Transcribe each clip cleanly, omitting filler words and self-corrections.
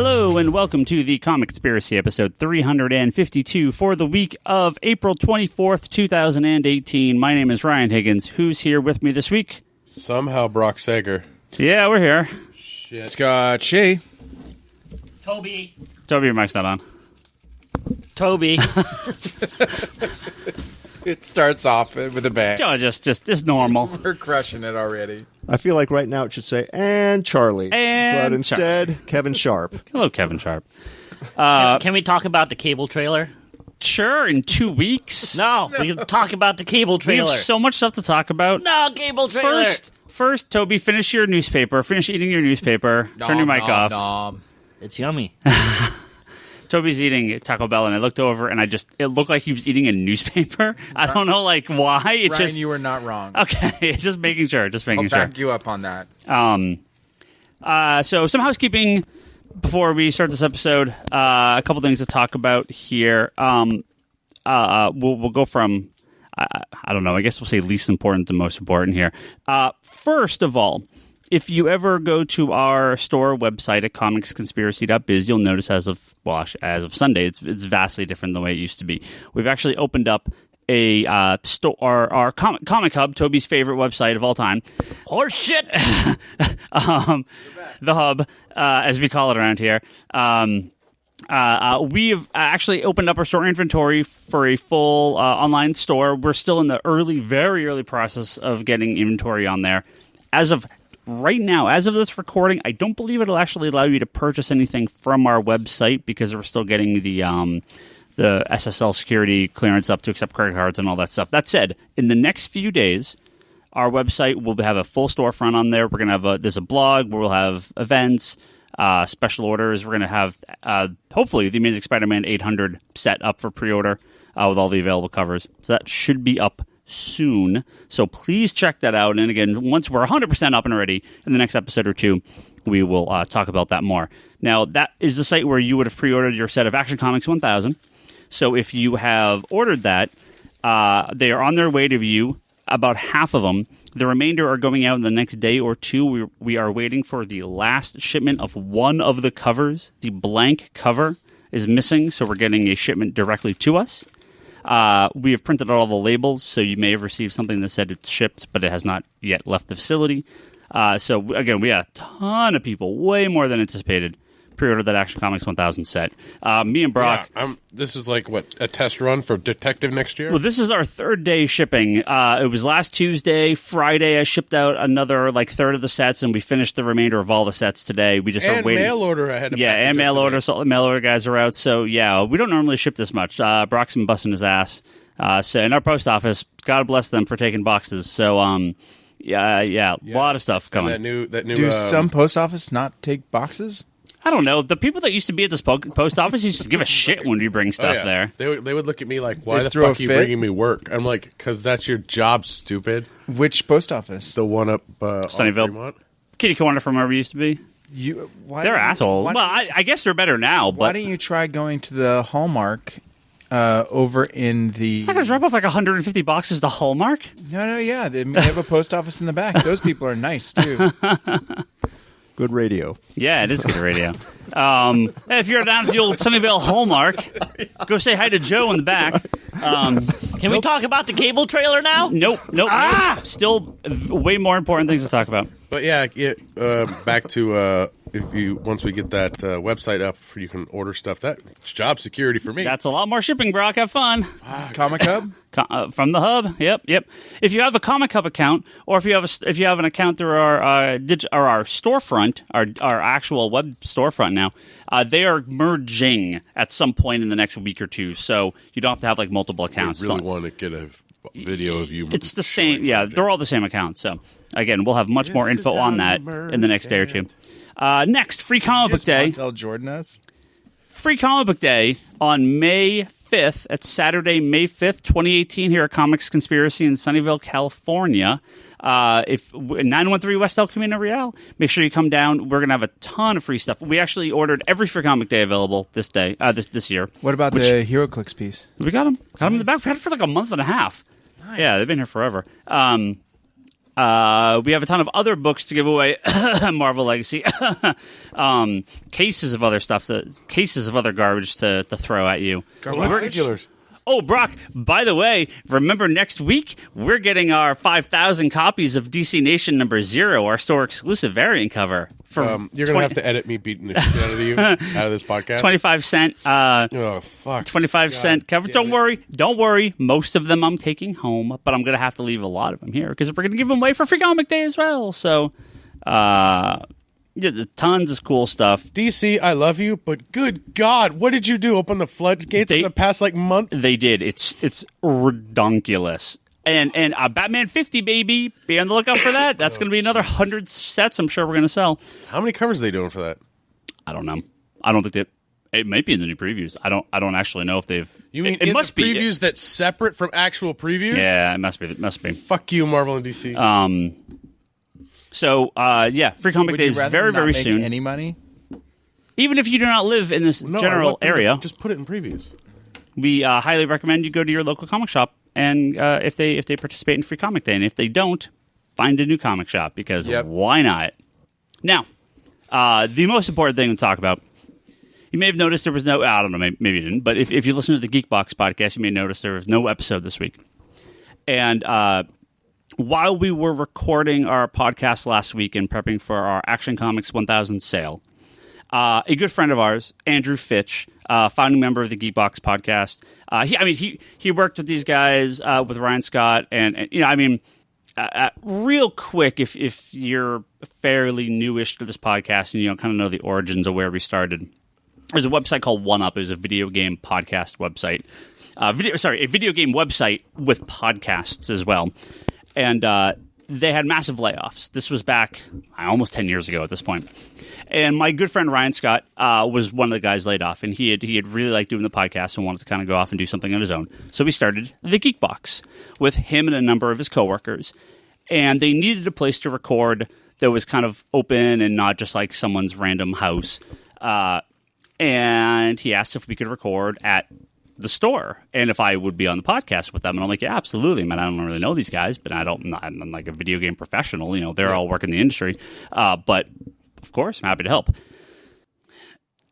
Hello and welcome to the Comic Conspiracy episode 352 for the week of April 24th, 2018. My name is Ryan Higgins. Who's here with me this week? Somehow Brock Sager. Yeah, we're here. Shit. Scott Shea. Toby, your mic's not on. Toby. It starts off with a bang. Oh, just normal. We're crushing it already. I feel like right now it should say, and Charlie. And but instead, Kevin Sharp. Hello, Kevin Sharp. Can we talk about the cable trailer? Sure, in 2 weeks. No, we can talk about the cable We trailer. have so much stuff to talk about. No, cable trailer. First, Toby, finish your newspaper. Finish eating your newspaper. Turn your mic off. It's yummy. Toby's eating Taco Bell, and I looked over, and it looked like he was eating a newspaper. I don't know, why. It's Ryan, just you were not wrong. okay. Just making sure. I'll back you up on that. So some housekeeping before we start this episode. A couple things to talk about here. We'll go from I don't know. I guess we'll say least important to most important here. First of all, if you ever go to our store website at comicsconspiracy.biz, you'll notice as of Sunday, it's vastly different than the way it used to be. We've actually opened up a store, our Comic Hub, Toby's favorite website of all time. Horse shit. The Hub, as we call it around here. We've actually opened up our store inventory for a full online store. We're still in the very early process of getting inventory on there. As of right now, as of this recording, I don't believe it'll actually allow you to purchase anything from our website because we're still getting the SSL security clearance up to accept credit cards and all that stuff. That said, in the next few days, our website will have a full storefront on there. We're going to there's a blog where we'll have events, special orders. We're going to have, hopefully, the Amazing Spider-Man 800 set up for pre-order with all the available covers. So that should be up soon. So please check that out. And again, once we're 100% up and ready in the next episode or two, we will talk about that more. Now, that is the site where you would have pre-ordered your set of Action Comics 1000. So if you have ordered that, they are on their way to you, about half of them. The remainder are going out in the next day or two. We are waiting for the last shipment of one of the covers. The blank cover is missing, so we're getting a shipment directly to us. We have printed out all the labels, so you may have received something that said it's shipped, but it has not yet left the facility. So, again, we had a ton of people, way more than anticipated, pre-ordered that Action Comics 1000 set. Me and Brock... Yeah, this is like, a test run for Detective next year? Well, this is our third day shipping. It was last Tuesday. Friday, I shipped out another, third of the sets, and we finished the remainder of all the sets today. We just are waiting. Mail order ahead of and mail order. So the mail order guys are out. So, yeah, we don't normally ship this much. Brock's been busting his ass. In our post office, God bless them for taking boxes. So, a lot of stuff coming. And that new Do some post office not take boxes? I don't know. The people that used to be at this post office used to give a shit when we bring stuff there. They would look at me like, why They the throw fuck a are you fit? bringing me work? I'm like, because that's your job, stupid. Which post office? The one up on Sunnyvale. Fremont. Kitty corner from where we used to be. They're assholes. Well, I guess they're better now. Why But don't you try going to the Hallmark over in the... I gotta drop off 150 boxes to Hallmark. No, yeah. They have a post office in the back. Those people are nice, too. Good radio. Yeah, it is good radio. If you're down at the old Sunnyvale Hallmark, go say hi to Joe in the back. Can we talk about the cable trailer now? Nope. Still way more important things to talk about. But yeah, back to once we get that website up, you can order stuff. That's job security for me. That's a lot more shipping, Brock. Have fun. Comic Hub? From the Hub. Yep. If you have a Comic Hub account, or if you have an account through our storefront, our actual web storefront now, they are merging at some point in the next week or two. So you don't have to have multiple accounts. I really want to get a video of you. It's the same. Yeah, they're all the same account. So again, we'll have much more info on that in the next day or two. Next, Free Comic Book Day. Tell Jordan us. Free Comic Book Day on May 5th. It's Saturday, May 5th, 2018, here at Comics Conspiracy in Sunnyvale, California. If 913 West El Camino Real, make sure you come down. We're going to have a ton of free stuff. We actually ordered every Free Comic Day available this day, this year. What about the HeroClix piece? We got them. Got them in the back. We had it for a month and a half. Nice. Yeah, they've been here forever. We have a ton of other books to give away. Marvel Legacy, cases of other stuff, cases of other garbage to throw at you. Particulars. Oh, Brock, by the way, remember next week, we're getting our 5,000 copies of DC Nation #0, our store-exclusive variant cover. You're going to have to edit me beating the shit out of you out of this podcast. 25 cent. Oh, fuck. 25-cent cover. damn Don't worry. Most of them I'm taking home, but I'm going to have to leave a lot of them here because we're going to give them away for Free Comic Day as well. So, yeah, tons of cool stuff. DC, I love you, but good God, what did you do? Open the floodgates in the past month? They did. It's redonkulous. And Batman 50, baby. Be on the lookout for that. That's going to be another 100 sets I'm sure we're going to sell. How many covers are they doing for that? I don't know. I don't think it might be in the new previews. I don't actually know if they've. You mean it in must the be previews that's separate from actual previews? Yeah, it must be. It must be. Fuck you, Marvel and DC. So, Free Comic Day is very, very soon. Any money? Even if you do not live in this general area, just put it in previews. we highly recommend you go to your local comic shop and if they participate in Free Comic Day, and if they don't, find a new comic shop because why not? Now, the most important thing to talk about. You may have noticed there was I don't know, maybe you didn't, but if you listen to the Geekbox podcast, you may notice there was no episode this week. And while we were recording our podcast last week and prepping for our Action Comics 1000 sale, a good friend of ours, Andrew Fitch, founding member of the Geekbox podcast, he worked with these guys, with Ryan Scott, and real quick, if you're fairly newish to this podcast and you don't kind of know the origins of where we started, there's a website called OneUp. It was a video game podcast website. A video game website with podcasts as well. And they had massive layoffs. This was back almost 10 years ago at this point. And my good friend Ryan Scott was one of the guys laid off, and he had really liked doing the podcast and wanted to kind of go off and do something on his own. So we started the Geekbox with him and a number of his coworkers. And they needed a place to record that was kind of open and not just like someone's random house. And he asked if we could record at the store and if I would be on the podcast with them. And I'm like, yeah, absolutely, man. I don't really know these guys, but I'm like a video game professional. You know, they're all working in the industry. But of course, I'm happy to help.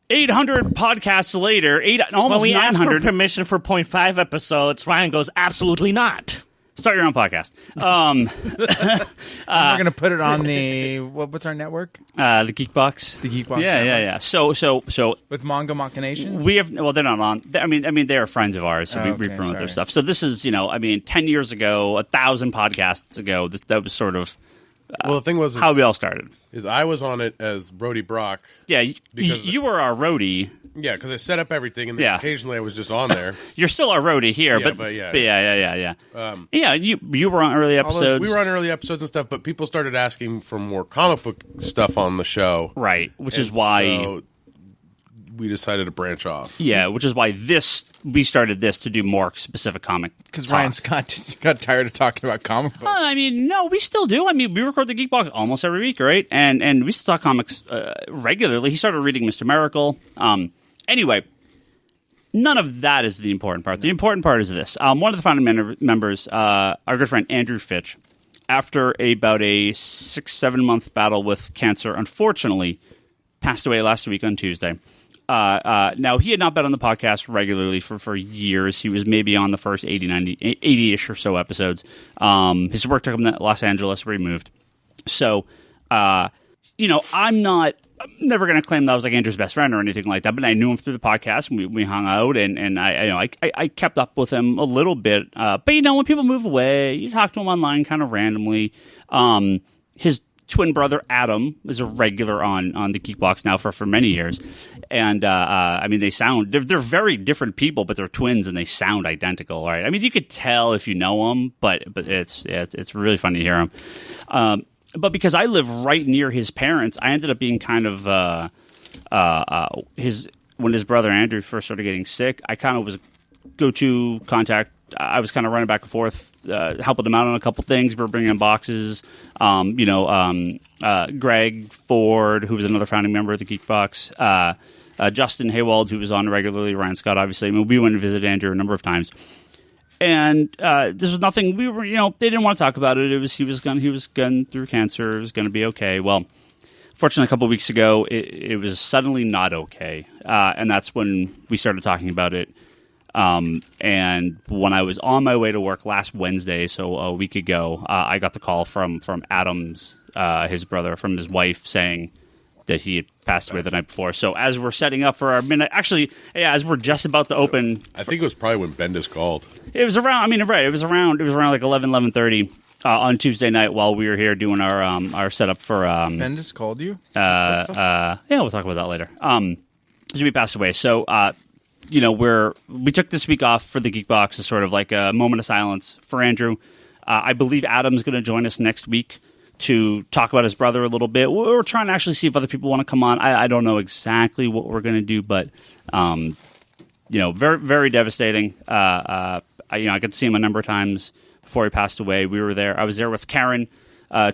800 podcasts later, almost when we 900. ask for permission for 0.5 episodes, Ryan goes, absolutely not. Start your own podcast. We're going to put it on the what's our network? The Geekbox. The Geekbox. Yeah. So with Manga Machinations. we have. Well, they're not on. I mean, they are friends of ours, so we promote their stuff. So this is, 10 years ago, 1,000 podcasts ago. That was sort of. Well, the thing was how we all started. Is I was on it as Brody Brock. Yeah, you were our roadie. Yeah, because I set up everything, and then occasionally I was just on there. You're still our roadie here, Yeah, but yeah. You were on early episodes. We were on early episodes and stuff, but people started asking for more comic book stuff on the show, right? Which is why we decided to branch off. Yeah, which is why we started this to do more specific comic. Because Ryan Scott just got tired of talking about comic books. No, we still do. We record the Geekbox almost every week, right? And we still talk comics regularly. He started reading Mr. Miracle. Anyway, none of that is the important part. The important part is this. One of the founding members, our good friend Andrew Fitch, after about a 6-7 month battle with cancer, unfortunately, passed away last week on Tuesday. Now, he had not been on the podcast regularly for years. He was maybe on the first 80-ish or so episodes. His work took him to Los Angeles, where he moved. So, I'm never going to claim that I was like Andrew's best friend or anything like that, but I knew him through the podcast, and we hung out, and I kept up with him a little bit. But, when people move away, you talk to him online kind of randomly. His twin brother Adam is a regular on the Geekbox now for many years, and they're very different people, but they're twins and they sound identical. Right? I mean, you could tell if you know them, but it's really funny to hear them. But because I live right near his parents, I ended up being kind of when his brother Andrew first started getting sick, I kind of was go-to contact. I was kind of running back and forth, helping him out on a couple things. We were bringing in boxes. Greg Ford, who was another founding member of the Geekbox. Justin Haywald, who was on regularly. Ryan Scott, obviously. We went and visited Andrew a number of times. And this was nothing. We were, they didn't want to talk about it. He was going through cancer. It was going to be okay. Well, fortunately, a couple of weeks ago, it was suddenly not okay, and that's when we started talking about it. And when I was on my way to work last Wednesday, so a week ago, I got the call from Adams, his brother, from his wife, saying that he had passed away the night before. So as we're setting up for our minute, actually, as we're just about to open, I think it was probably when Bendis called. It was around. I mean, right? It was around like 11:30 on Tuesday night while we were here doing our setup for. Bendis called you? Yeah, we'll talk about that later. He passed away. So, we took this week off for the Geek Box as sort of like a moment of silence for Andrew. I believe Adam's going to join us next week to talk about his brother a little bit. We're trying to actually see if other people want to come on. I don't know exactly what we're going to do, but very, very devastating. I got to see him a number of times before he passed away. We were there. I was there with Karen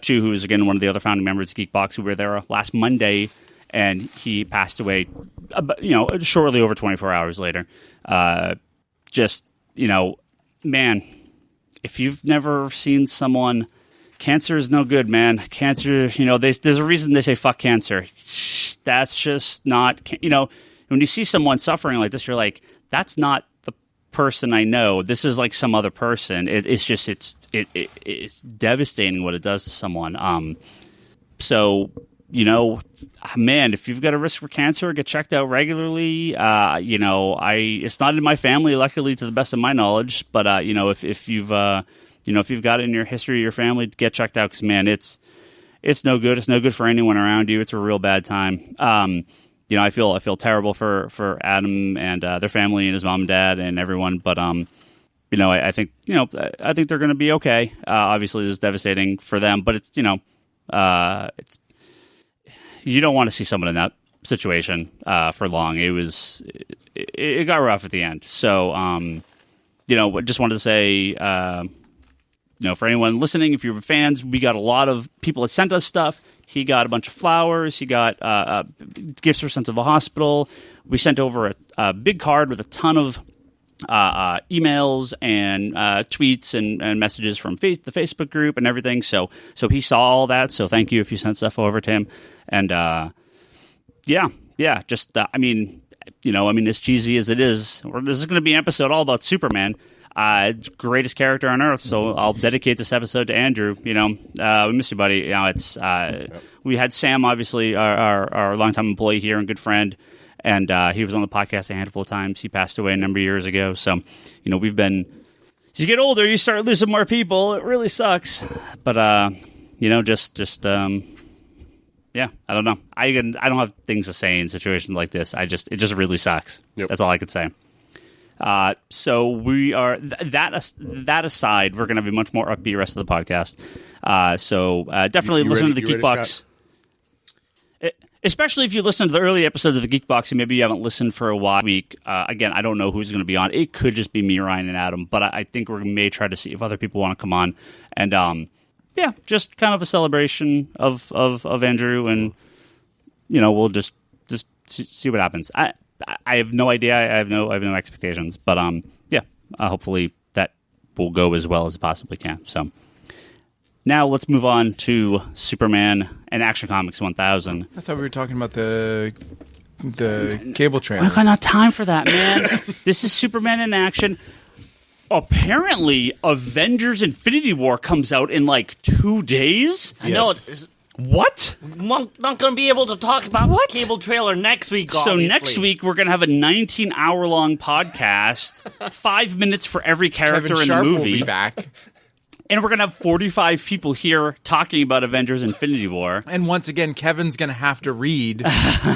Chu, who is again one of the other founding members of Geekbox. We were there last Monday, and he passed away. Shortly over 24 hours later. Man, if you've never seen someone. Cancer is no good, man. Cancer, there's a reason they say fuck cancer. That's just not, when you see someone suffering like this, you're like, that's not the person I know. This is like some other person. It's devastating what it does to someone. So, man, if you've got a risk for cancer, get checked out regularly. It's not in my family, luckily, to the best of my knowledge. But, if you've got it in your history, your family, get checked out because, man, it's no good. It's no good for anyone around you. It's a real bad time. I feel terrible for Adam and their family and his mom and dad and everyone. But I think they're going to be okay. Obviously, this is devastating for them, but it's you don't want to see someone in that situation for long. It got rough at the end. So just wanted to say. For anyone listening, if you're fans, we got a lot of people that sent us stuff. He got a bunch of flowers. He got gifts were sent to the hospital. We sent over a big card with a ton of emails and tweets and messages from the Facebook group and everything. So he saw all that. So thank you if you sent stuff over to him. And as cheesy as it is, this is going to be an episode all about Superman. It's the greatest character on Earth, so I'll dedicate this episode to Andrew. We miss you, buddy. We had Sam, obviously, our longtime employee here and good friend, and he was on the podcast a handful of times. He passed away a number of years ago, so we've been. As you get older, you start losing more people. It really sucks, but I don't know. I don't have things to say in situations like this. It just really sucks. Yep. That's all I could say. So we are that aside, we're going to have a much more upbeat rest of the podcast. Definitely listen to the Geekbox. Especially if you listen to the early episodes of the Geekbox and maybe you haven't listened for a while. Again, I don't know who's going to be on. It could just be me, Ryan, and Adam, but I think we may try to see if other people want to come on. And just kind of a celebration of Andrew, and we'll just see what happens. I have no idea. I have no expectations, but hopefully that will go as well as it possibly can. So now let's move on to Superman and Action Comics 1000. I thought we were talking about the cable trailer. I got no time for that, man. This is Superman in action. Apparently, Avengers Infinity War comes out in like 2 days. I know. What? Not going to be able to talk about the cable trailer next week, obviously. So next week, we're going to have a 19-hour-long podcast, 5 minutes for every character Kevin in Sharp the movie. will be back. And we're going to have 45 people here talking about Avengers Infinity War. And once again, Kevin's going to have to read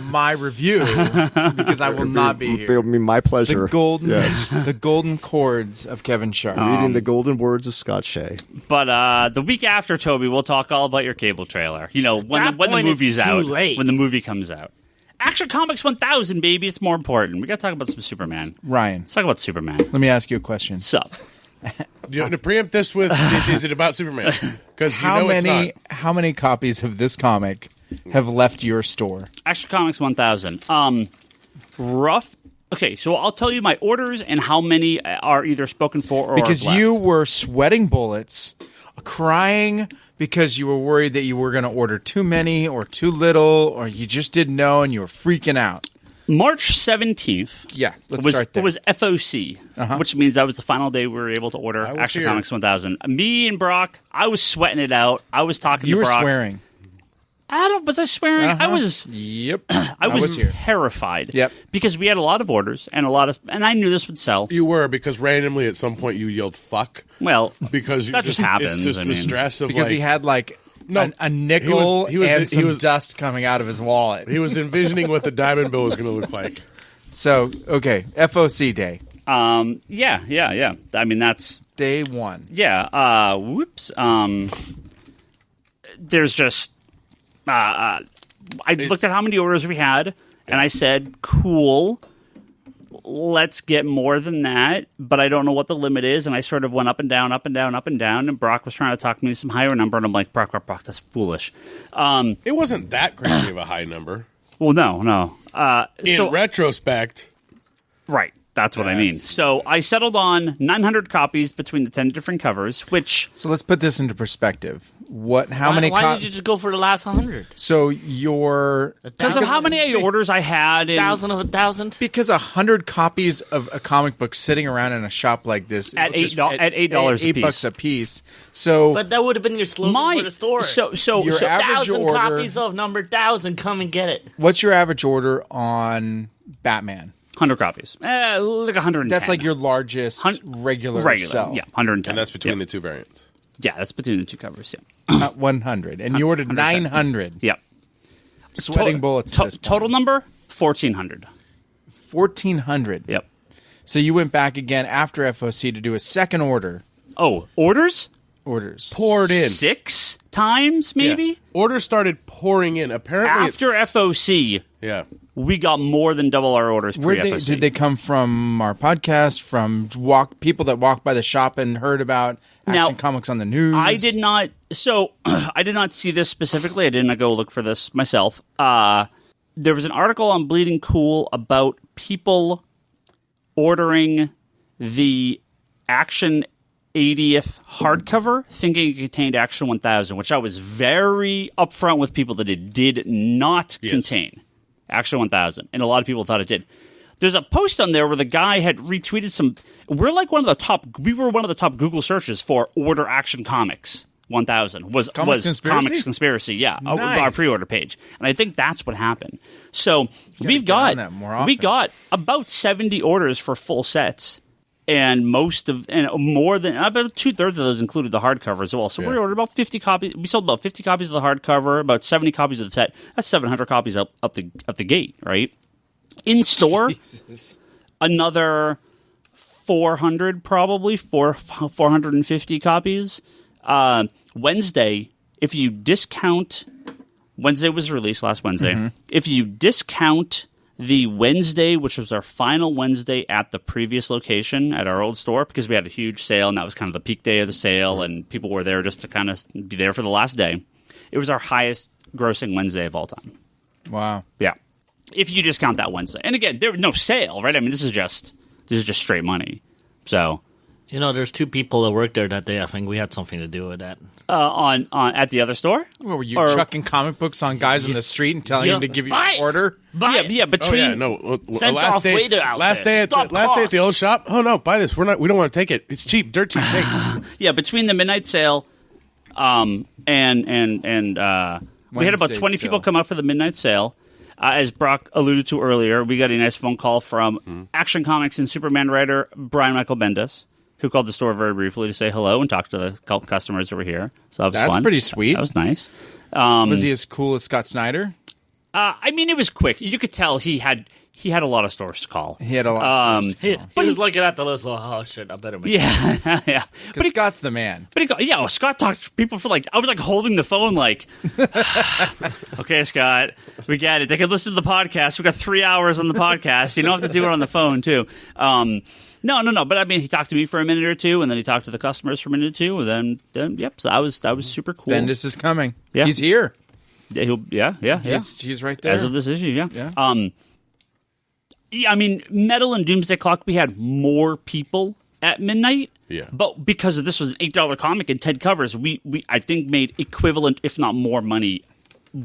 my review because I will not be here. It'll be my pleasure. The golden chords of Kevin Sharp. Reading the golden words of Scott Shea. But the week after, Toby, we'll talk all about your cable trailer. When the movie's out. Late. When the movie comes out. Action Comics 1000, baby. It's more important. We got to talk about some Superman. Ryan. Let's talk about Superman. Let me ask you a question. Sup? To preempt this with, is it about Superman? Because it's not. How many copies of this comic have left your store? Action Comics 1000. Rough Okay, so I'll tell you my orders and how many are either spoken for or Because left. you were sweating bullets, crying because you were worried that you were going to order too many or too little, or you just didn't know and you were freaking out. March 17th. Yeah, let's was, start there. was FOC, which means that was the final day we were able to order was Action here. Comics 1000. Me and Brock, I was sweating it out. I was talking You to were Brock. swearing. Was I swearing? I was. Yep. I was here. terrified. Yep. Because we had a lot of orders and and I knew this would sell. You were, because randomly at some point you yelled "fuck" Well, because that just happens. It's just I the mean, stress of Because like, he had like No, a nickel he was- and he some was- dust coming out of his wallet. he was envisioning what the diamond bill was going to look like. So, okay, FOC day. yeah. I mean, that's Day one. yeah. There's just I looked at how many orders we had, and I said, "Cool, let's get more than that." But I don't know what the limit is, and I sort of went up and down, up and down, up and down. And Brock was trying to talk me to some higher number, and I'm like, Brock, that's foolish. It wasn't that crazy of a high number. Well, no. In retrospect, Right. That's what I mean. So I settled on 900 copies between the 10 different covers, which So let's put this into perspective. How many Why did you just go for the last 100? So your because of how many orders I had. And 1,000 of 1,000? because 100 copies of a comic book sitting around in a shop like this At is just $8 $8 a piece. $8 a piece. So But that would have been your slogan for the store. So Your average 1,000 order- copies of number 1,000. Come and get it. what's your average order on Batman? 100 copies. Like 110. That's like your largest regular sell. Yeah, 110. and that's between yeah. the two variants. Yeah, that's between the two covers, yeah. Not 100. And you ordered 110. 900. Yeah. Sweating bullets at this point. Total number, 1,400. 1,400. Yep. So you went back again after FOC to do a second order. Oh, orders? Orders. Poured in. 6 times, maybe? Yeah. Orders started pouring in. Apparently, After FOC, yeah. we got more than double our orders pre-FOC. Did they come from our podcast, from people that walked by the shop and heard about Action Now, Comics on the news? I did not. So I did not see this specifically. I did not go look for this myself. There was an article on Bleeding Cool about people ordering the Action 80th hardcover, thinking it contained Action 1000, which I was very upfront with people that it did not contain Action 1000, and a lot of people thought it did. There's a post on there where the guy had retweeted some. We were one of the top Google searches for order Action Comics 1000 was Conspiracy? Comics Conspiracy, yeah, Nice. our pre-order page, and I think that's what happened. So we get on that more often. got about 70 orders for full sets. And more than about 2/3 of those included the hardcover as well. So we ordered about 50 copies. We sold about 50 copies of the hardcover, about 70 copies of the set. That's 700 copies up the gate, right? In store, another 400 probably 450 copies. Wednesday, if you discount, Wednesday was released last Wednesday. Mm-hmm. If you discount the Wednesday, which was our final Wednesday at the previous location at our old store, because we had a huge sale, and that was kind of the peak day of the sale, and people were there just to kind of be there for the last day. It was our highest grossing Wednesday of all time. Wow. Yeah. If you discount that Wednesday. And again, there was no sale, right? I mean, this is just straight money. So You know, there's 2 people that worked there that day. I think we had something to do with that. on at the other store? What, were you Or- chucking comic books on guys in the street and telling Yeah. them to give you Buy an it. order? Yeah, Oh between yeah, no. Sent off waiter out last there. day at the Stop last day at the cost. old shop. Oh no, buy this. We don't want to take it. It's cheap, dirt cheap. Take it. Yeah, between the midnight sale, and we had about Wednesday 20 still. people come up for the midnight sale. As Brock alluded to earlier, we got a nice phone call from Action Comics and Superman writer Brian Michael Bendis, who called the store very briefly to say hello and talk to the customers over here. So that was That's fun. pretty sweet. That was nice. Was he as cool as Scott Snyder? I mean, it was quick. You could tell he had a lot of stores to call. He had a lot of He was looking at the list like, oh, shit, I better make Yeah, yeah. Because Scott's the man. But Scott talked to people for I was holding the phone okay, Scott, we get it. They can listen to the podcast. We got 3 hours on the podcast. You don't have to do it on the phone too. No. But I mean, he talked to me for a minute or two, and then he talked to the customers for a minute or two, and then yep. So that was super cool. Bendis is coming. Yeah. He's here. Yeah, yeah. He's right there. As of this issue, yeah. Yeah, I mean, Metal and Doomsday Clock, we had more people at midnight. Yeah. But because of this was an $8 comic and 10 covers, we I think made equivalent, if not more money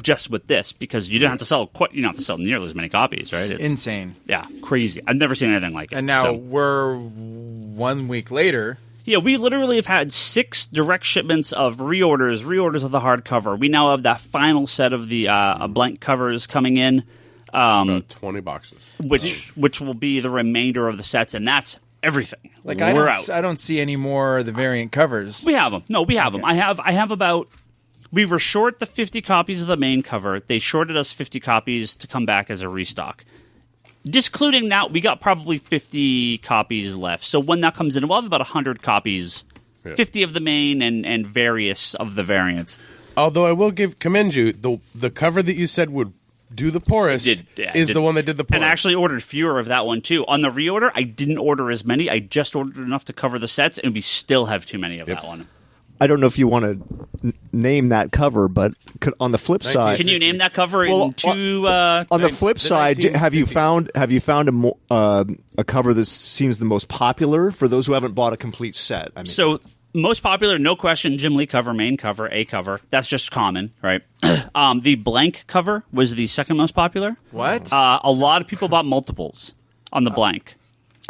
just with this, because you didn't have to sell nearly as many copies, right? It's Insane. Yeah, crazy. I've never seen anything like it. And now So, we're 1 week later. yeah, we literally have had 6 direct shipments of reorders of the hardcover. We now have that final set of the blank covers coming in, About 20 boxes. which will be the remainder of the sets, and that's everything. Like We're out. I don't see any more of the variant covers. We have them. No, we have them. I have about. We were short the 50 copies of the main cover. They shorted us 50 copies to come back as a restock. Discluding that, we got probably 50 copies left. So when that comes in, we'll have about 100 copies, 50 of the main and various of the variants. Although I will commend you, the cover that you said would do the poorest is the one that did the poorest. And I actually ordered fewer of that one, too. On the reorder, I didn't order as many. I just ordered enough to cover the sets, and we still have too many of that one. I don't know if you want to name that cover, but on the flip side, Can you name that cover Well, in two... on the flip the side, have you 1950s. found a cover that seems the most popular for those who haven't bought a complete set? I mean, So, most popular, no question, Jim Lee cover, main cover, A cover. That's just common, right? The blank cover was the second most popular. What? A lot of people bought multiples on the blank.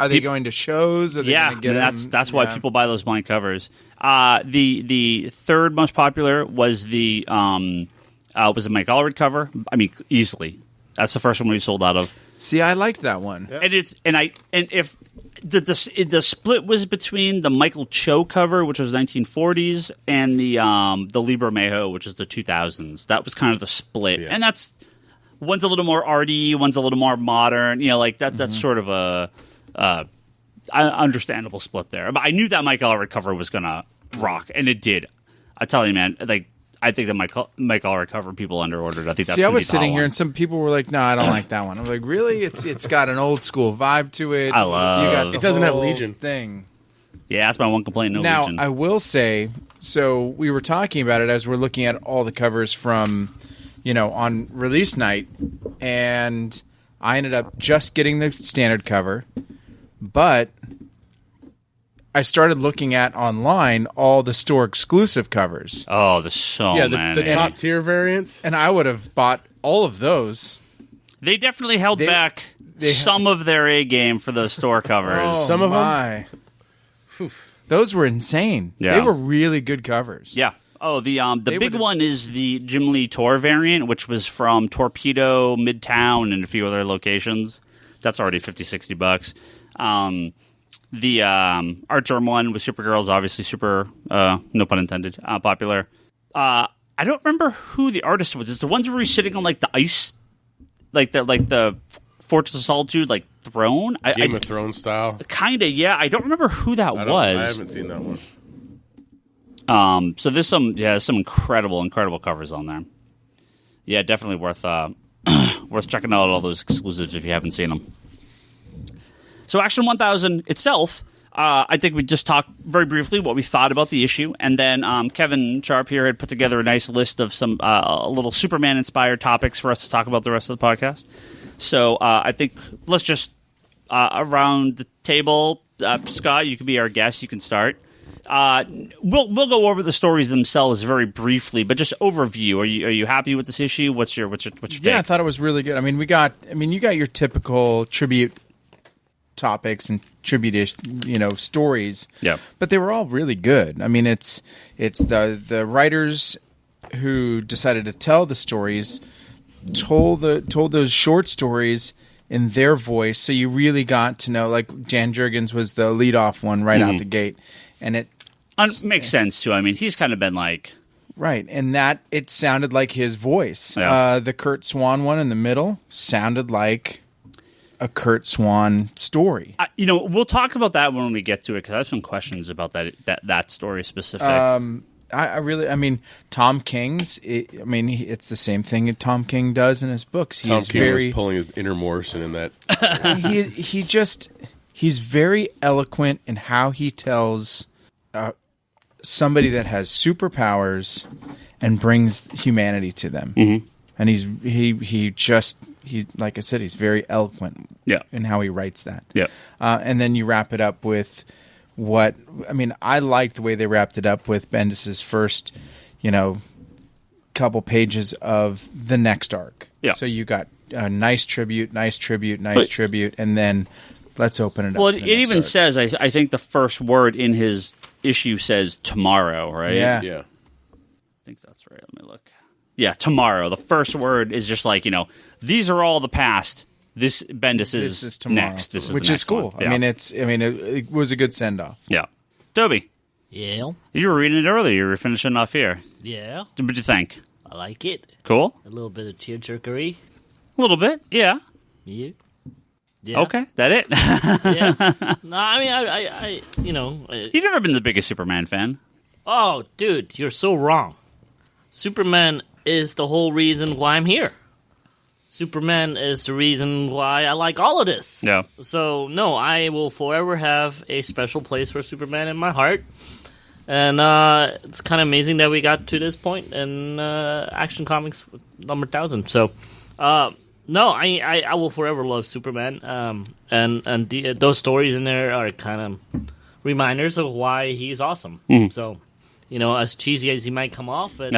Are they going to shows? Are they Yeah, gonna get that's why people buy those blank covers. The third most popular was the Mike Allred cover. I mean, easily. That's the first one we sold out of. See, I liked that one. And if the split was between the Michael Cho cover, which was 1940s, and the Liber Mejo, which is the 2000s. That was kind of the split, and that's one's a little more arty, one's a little more modern. You know, like that. That's sort of a understandable split there. But I knew that Mike Allred cover was gonna rock, and it did. I tell you, man, like. I think the Mike Allred cover people underordered. I think that's. See, I was the sitting hot here one. and some people were like, "No, I don't like that one." I'm like, "Really? It's got an old school vibe to it. I love- you got the It doesn't have whole Legion. thing." Yeah, that's my one complaint. No Now, Legion. I will say, so we were talking about it as we're looking at all the covers from, on release night, and I ended up just getting the standard cover, but I started looking at online all the store exclusive covers, Oh, there's so many. the top tier variants. and I would have bought all of those. They definitely held back some of their A game for those store covers. Some of them? my. Those were insane. Yeah. They were really good covers. Yeah. Oh, the big would've- one is the Jim Lee Tour variant, which was from Torpedo, Midtown, and a few other locations. That's already $50-$60. The Archer one with Supergirl is obviously super, no pun intended, popular. I don't remember who the artist was. It's the ones where he's sitting on like the ice, like the Fortress of Solitude, like throne. Game of Thrones style. Kind of, yeah. I don't remember who that I was. haven't seen that one. So there's some incredible covers on there. Yeah, definitely worth checking out all those exclusives if you haven't seen them. So Action 1000 itself, I think we just talked very briefly what we thought about the issue, and then Kevin Sharp here had put together a nice list of some a little Superman-inspired topics for us to talk about the rest of the podcast. So I think let's just around the table, Scott, you can be our guest. You can start. We'll go over the stories themselves very briefly, but just overview. Are you happy with this issue? What's your take? Yeah, I thought it was really good. I mean, you got your typical tribute topics and tribute stories. Yeah. But they were all really good. I mean, it's the writers who decided to tell the stories told those short stories in their voice, so you really got to know. Like Jan Jurgens was the leadoff one right out the gate, and it makes sense too. I mean, he's kind of been like. right, and that it sounded like his voice. Yeah. The Kurt Swan one in the middle sounded like a Kurt Swan story. We'll talk about that when we get to it because I have some questions about that story specific. I mean, Tom King's. It's the same thing that Tom King does in his books. Tom King was pulling his inner Morrison in that. He's very eloquent in how he tells somebody that has superpowers and brings humanity to them. and he like I said, he's very eloquent Yeah. in how he writes that. Yeah. And then you wrap it up with I liked the way they wrapped it up with Bendis's first, couple pages of the next arc. Yeah. So you got a nice tribute, and then let's open it up. Well, to it the next even arc. says, I think the first word in his issue says tomorrow, right? Yeah. Yeah. I think that's right. Let me look. Yeah, tomorrow. The first word is just like, these are all the past. This Bendis This is tomorrow, next. This is which the is next cool. one. Yeah. It was a good send off. Yeah. Toby, Yeah. you were reading it earlier. You were finishing off here. Yeah. What did you think? I like it. Cool? A little bit of tearjerkery. A little bit, yeah. Yeah. Yeah. Okay, that it? Yeah. No, I mean, I You've never been the biggest Superman fan. oh, dude, you're so wrong. Superman is the whole reason why I'm here. Superman is the reason why I like all of this. Yeah. So, no, I will forever have a special place for Superman in my heart. And it's kind of amazing that we got to this point in Action Comics number 1000. So, no, I will forever love Superman. And those stories in there are kind of reminders of why he's awesome. So, as cheesy as he might come off, but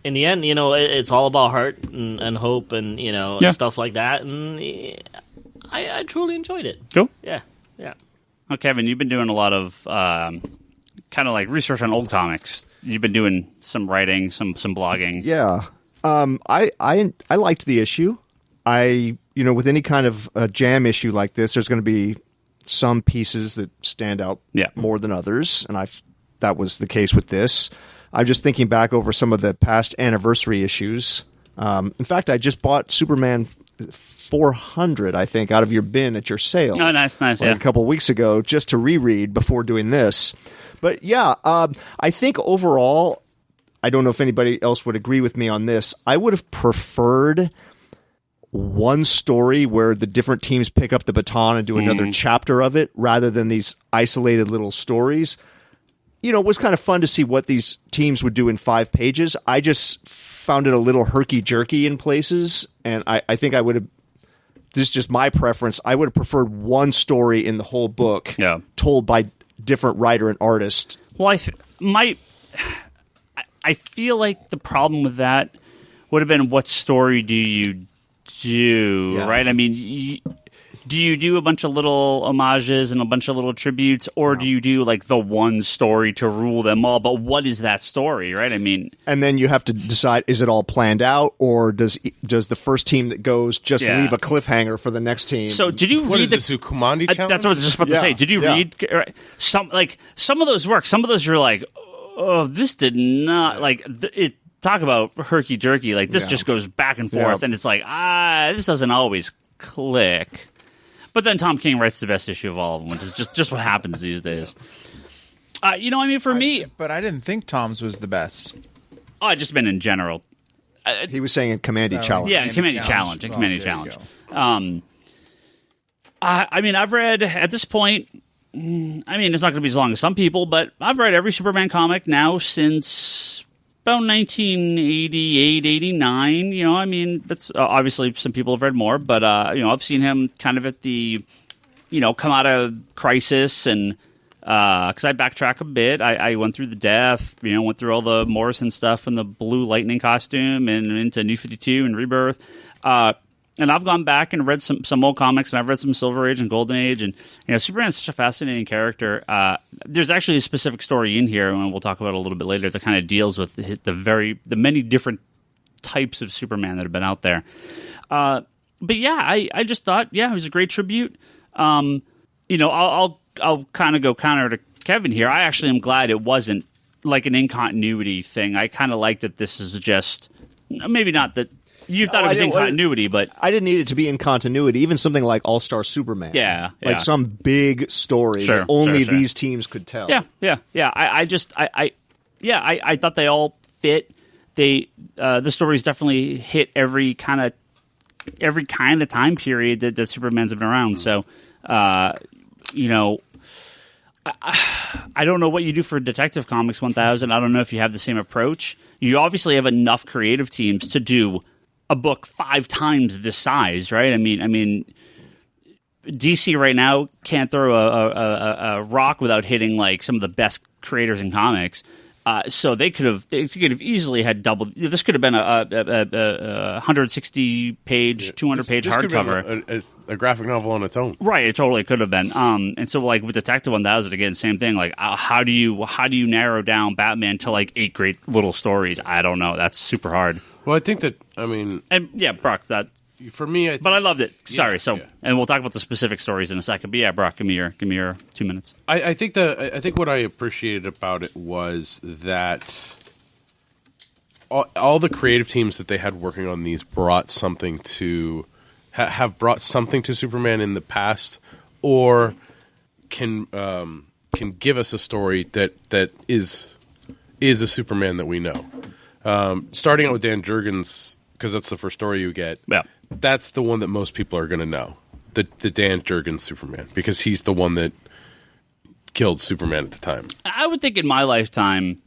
in the end, it's all about heart and hope and, stuff like that. And I truly enjoyed it. Cool. Yeah, yeah. Well, Kevin, you've been doing a lot of kind of like research on old comics. You've been doing some writing, some blogging. Yeah. I liked the issue. With any kind of a jam issue like this, there's going to be some pieces that stand out more than others, and that was the case with this. I'm just thinking back over some of the past anniversary issues. In fact, I just bought Superman 400, I think, out of your bin at your sale. Oh, nice, a yeah. couple weeks ago, just to reread before doing this. But yeah, I think overall, I don't know if anybody else would agree with me on this. I would have preferred one story where the different teams pick up the baton and do another chapter of it rather than these isolated little stories. It was kind of fun to see what these teams would do in 5 pages. I just found it a little herky-jerky in places, and I think I would have, this is just my preference, I would have preferred one story in the whole book told by different writer and artist. Well, I feel like the problem with that would have been, what story do you do, right? I mean, do you do a bunch of little homages and a bunch of little tributes, or do you do like the one story to rule them all? But what is that story, right? I mean, and then you have to decide: is it all planned out, or does the first team that goes just leave a cliffhanger for the next team? So, did you What read is this, Kumandi challenge? That's what I was just about to say. Did you read some of those work? Some of those you're like, oh, this did not it. Talk about herky jerky. Like this just goes back and forth, and it's like this doesn't always click. But then Tom King writes the best issue of all of them, which is just what happens these days. For me... But I didn't think Tom's was the best. Oh, I just meant in general. He was saying in Commandy Challenge. Yeah, in Commandy Challenge. In Commandy Challenge. I've read, at this point, it's not going to be as long as some people, but I've read every Superman comic now since about 1988, 89. That's obviously some people have read more, but I've seen him kind of at the, come out of Crisis, and because I backtrack a bit, I went through the Death, went through all the Morrison stuff and the Blue Lightning costume and into New 52 and Rebirth. And I've gone back and read some old comics, and I've read some Silver Age and Golden Age, and Superman's such a fascinating character. There's actually a specific story in here, and we'll talk about it a little bit later, that kind of deals with the many different types of Superman that have been out there. But yeah, I just thought, it was a great tribute. I'll kind of go counter to Kevin here. I actually am glad it wasn't like an in-continuity thing. I kind of like that this is just, maybe not that you thought it was in continuity, but I didn't need it to be in continuity. Even something like All-Star Superman, like some big story that only these teams could tell. Yeah. I thought they all fit. The stories definitely hit every kind of time period that Superman's been around. So, I don't know what you do for Detective Comics 1000. I don't know if you have the same approach. You obviously have enough creative teams to do a book 5 times this size, right? I mean, DC right now can't throw a rock without hitting like some of the best creators in comics. So they could have easily had double. This could have been a 160-page, 200-page hardcover, a graphic novel on its own. Right, it totally could have been. And so like with Detective 1000, again, same thing. Like how do you narrow down Batman to like 8 great little stories? I don't know. That's super hard. Well, I think that and yeah, Brock, that. For me, but I loved it. Sorry, yeah. And we'll talk about the specific stories in a second. But yeah, Brock, give me your 2 minutes. I think what I appreciated about it was that all the creative teams that they had working on these brought something to have brought something to Superman in the past, or can give us a story that is a Superman that we know. Starting out with Dan Jurgens, because that's the first story you get. Yeah. That's the one that most people are going to know, the Dan Jurgens Superman, because he's the one that killed Superman at the time. I would think in my lifetime,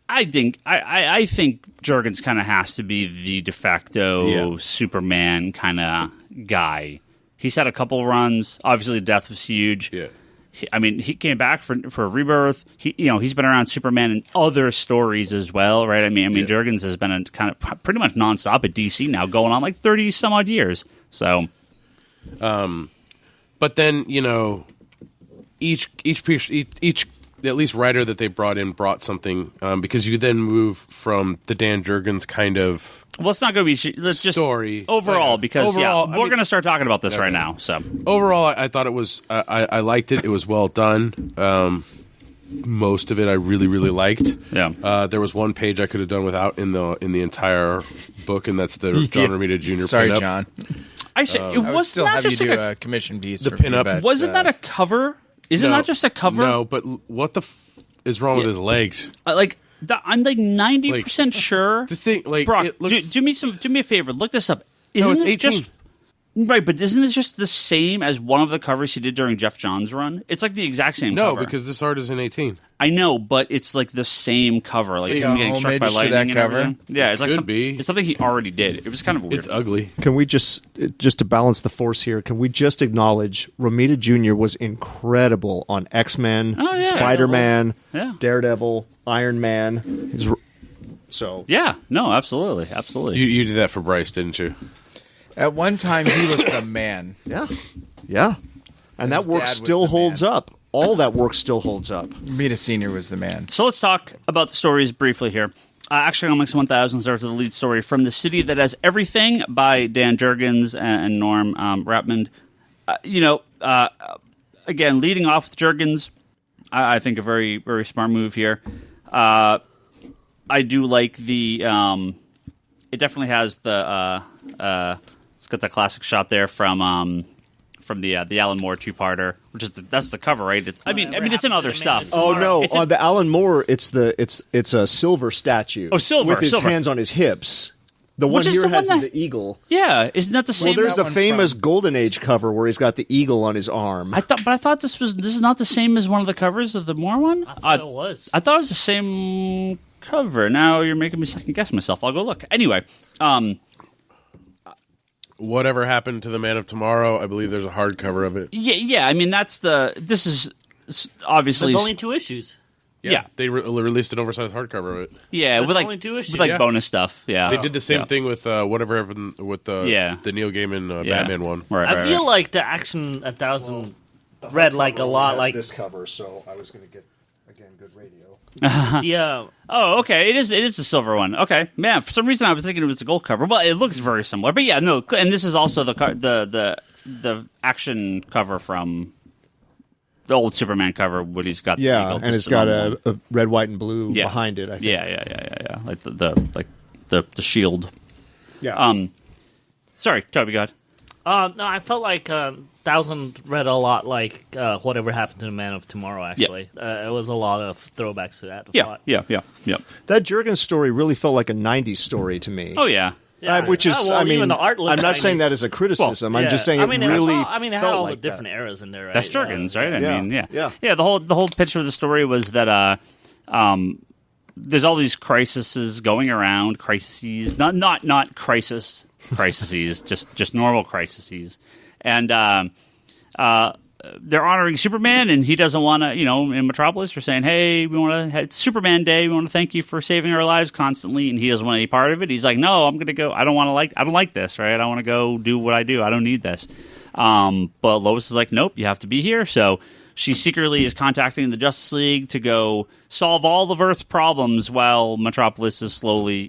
I think Jurgens kind of has to be the de facto Superman kind of guy. He's had a couple runs. Obviously, Death was huge. Yeah. He came back for Rebirth. He's been around Superman in other stories as well, right? Jurgens has been kind of pretty much nonstop at DC now, going on like 30 some odd years. So, but then each at least writer that they brought in brought something, because you then move from the Dan Jurgens kind of. Well, it's not going to be. Let's just story overall, because we're going to start talking about this right now. So overall, I thought it was. I liked it. It was well done. Most of it I really, really liked. Yeah. There was one page I could have done without in the entire book, and that's the John Romita Jr. Sorry, pinup. John. I said it I would was still not have just you like do a a commission piece. The for pinup. me, but, wasn't that a cover? Isn't that just a cover? No, but what the is wrong with his legs? I'm like 90% sure. This thing, like, Brock, it looks. do me a favor. Look this up. No, Isn't it's this 18. just right? But isn't this just the same as one of the covers he did during Jeff Johns' run? It's like the exact same. No, cover. because this art is in 18. I know, but it's like the same cover, like him getting struck by homage to lightning that and cover? everything. Yeah, it's like Could be. It's something he already did. It was kind of weird. It's ugly. Can we just to balance the force here? Can we just acknowledge Romita Jr. was incredible on X-Men, Oh, yeah. Spider-Man, Yeah. Daredevil, Iron Man. Yeah, no, absolutely. You did that for Bryce, didn't you? at one time he was the man. yeah, and His that work dad was still the holds man. up. All that work still holds up. Mita Senior was the man. So let's talk about the stories briefly here. Action Comics 1000 starts with the lead story, From the City That Has Everything, by Dan Jurgens and Norm Rapmund. Again, leading off with Jurgens, I think a very, very smart move here. I do like the... it definitely has the... it's got the classic shot there from the Alan Moore two-parter, which is that's the cover, right? It's in other stuff. Oh no! It's On the Alan Moore, it's a silver statue. Oh, silver, with his silver. hands on his hips. The one Which is here the has one that- the eagle. Yeah, isn't that the Well, same? there's that the one famous from- Golden Age cover where he's got the eagle on his arm. I thought this is not the same as one of the covers of the Moore one. I thought it was. I thought it was the same cover. Now you're making me second guess myself. I'll go look. Anyway, Whatever happened to the Man of Tomorrow? I believe there's a hardcover of it. yeah. I mean, this is obviously There's only 2 issues. Yeah. They released an oversized hardcover of it. yeah That's with like only 2 issues. with like Yeah. bonus stuff. Yeah, They did the same Yeah. thing with whatever happened with the Neil Gaiman Yeah. Batman one. Right, I right, feel right. like the Action 1000 read like a lot like this cover, so I was going to get again good radio. the Oh, okay. It is the silver one. Okay, man. For some reason, I was thinking it was the gold cover. Well, it looks very similar. But yeah, no. And this is also the action cover from the old Superman cover, where he's got the Yeah, eagle, and just it's the got normal one. a red, white, and blue Yeah. behind it. I think. Yeah. Like the shield. Yeah. Sorry, Toby. Go ahead. no, I felt like 1000 read a lot like Whatever Happened to the Man of Tomorrow. Actually, it was a lot of throwbacks to that. Yeah. That Jurgens story really felt like a '90s story to me. Oh yeah. Yeah. Which is, well, I mean, even the art looked I'm not saying 90s. that as a criticism. I'm Yeah. just saying I mean, it really. it had felt all like the different that. eras in there. Right? That's Jurgens, right? I Yeah. mean, Yeah. The whole picture of the story was that there's all these crises going around, crises, not crises, just normal crises, and they're honoring Superman, and he doesn't want to, in Metropolis, they're saying, hey, it's Superman Day, we want to thank you for saving our lives constantly, and he doesn't want any part of it. He's like, no, I'm going to go, I don't like this, right? I want to go do what I do. I don't need this. But Lois is like, nope, you have to be here. So she secretly is contacting the Justice League to go solve all of Earth's problems while Metropolis is slowly,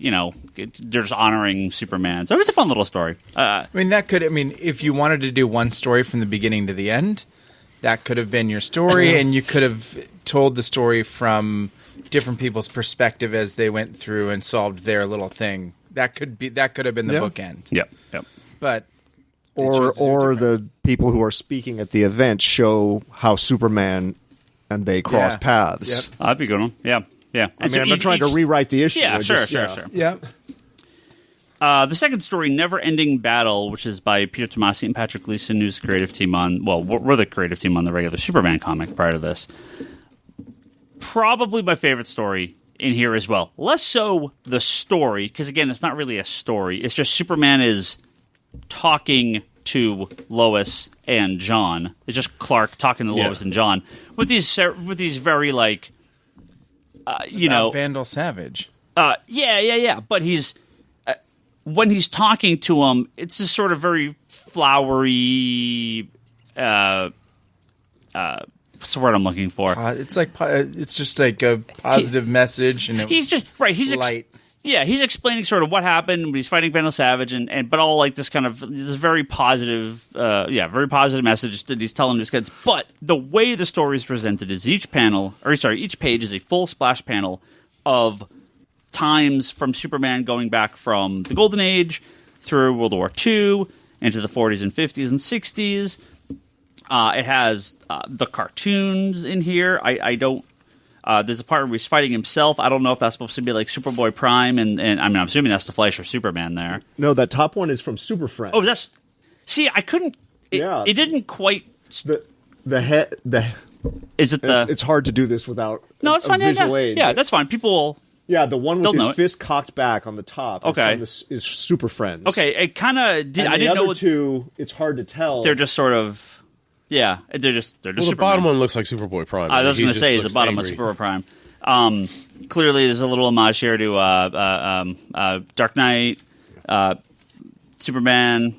they're just honoring Superman. So it was a fun little story. If you wanted to do one story from the beginning to the end, that could have been your story, and you could have told the story from different people's perspective as they went through and solved their little thing. That could have been the bookend. Yep. But or the people who are speaking at the event show how Superman and they cross paths. Yep. That'd be a good one. Yeah. I'm not trying to rewrite the issue. Yeah, sure. Yeah. The second story, Never Ending Battle, which is by Peter Tomasi and Patrick Gleason, who's the creative team we're the creative team on the regular Superman comic prior to this. Probably my favorite story in here as well. Less so the story, because again, it's not really a story. It's just Superman is talking to Lois and John. It's just Clark talking to Lois and John with these very Vandal Savage. Yeah. But he's when he's talking to him, it's this sort of very flowery. What's the word I'm looking for? It's just like a positive message, and he's just right. He's light. He's explaining sort of what happened when he's fighting Vandal Savage, but all like this kind of this very positive, very positive message that he's telling his kids. But the way the story is presented is each page is a full splash panel of times from Superman going back from the Golden Age through World War II into the 40s and 50s and 60s. It has the cartoons in here. I don't. There's a part where he's fighting himself. I don't know if that's supposed to be like Superboy Prime, and I'm assuming that's the Fleischer Superman there. No, that top one is from Super Friends. Oh, I couldn't. It didn't quite. The head. Is it the? It's hard to do this without. No, it's fine. Visual aid. Yeah, that's fine. People. Yeah, the one with his fist cocked back on the top. Okay, is Super Friends. Okay, it kind of did. I didn't know. The other two, it's hard to tell. They're just sort of. Yeah, they're just. Well, Superman. the bottom one looks like Superboy Prime. I was going to say is the bottom of Superboy Prime. Clearly, there's a little homage here to Dark Knight, Superman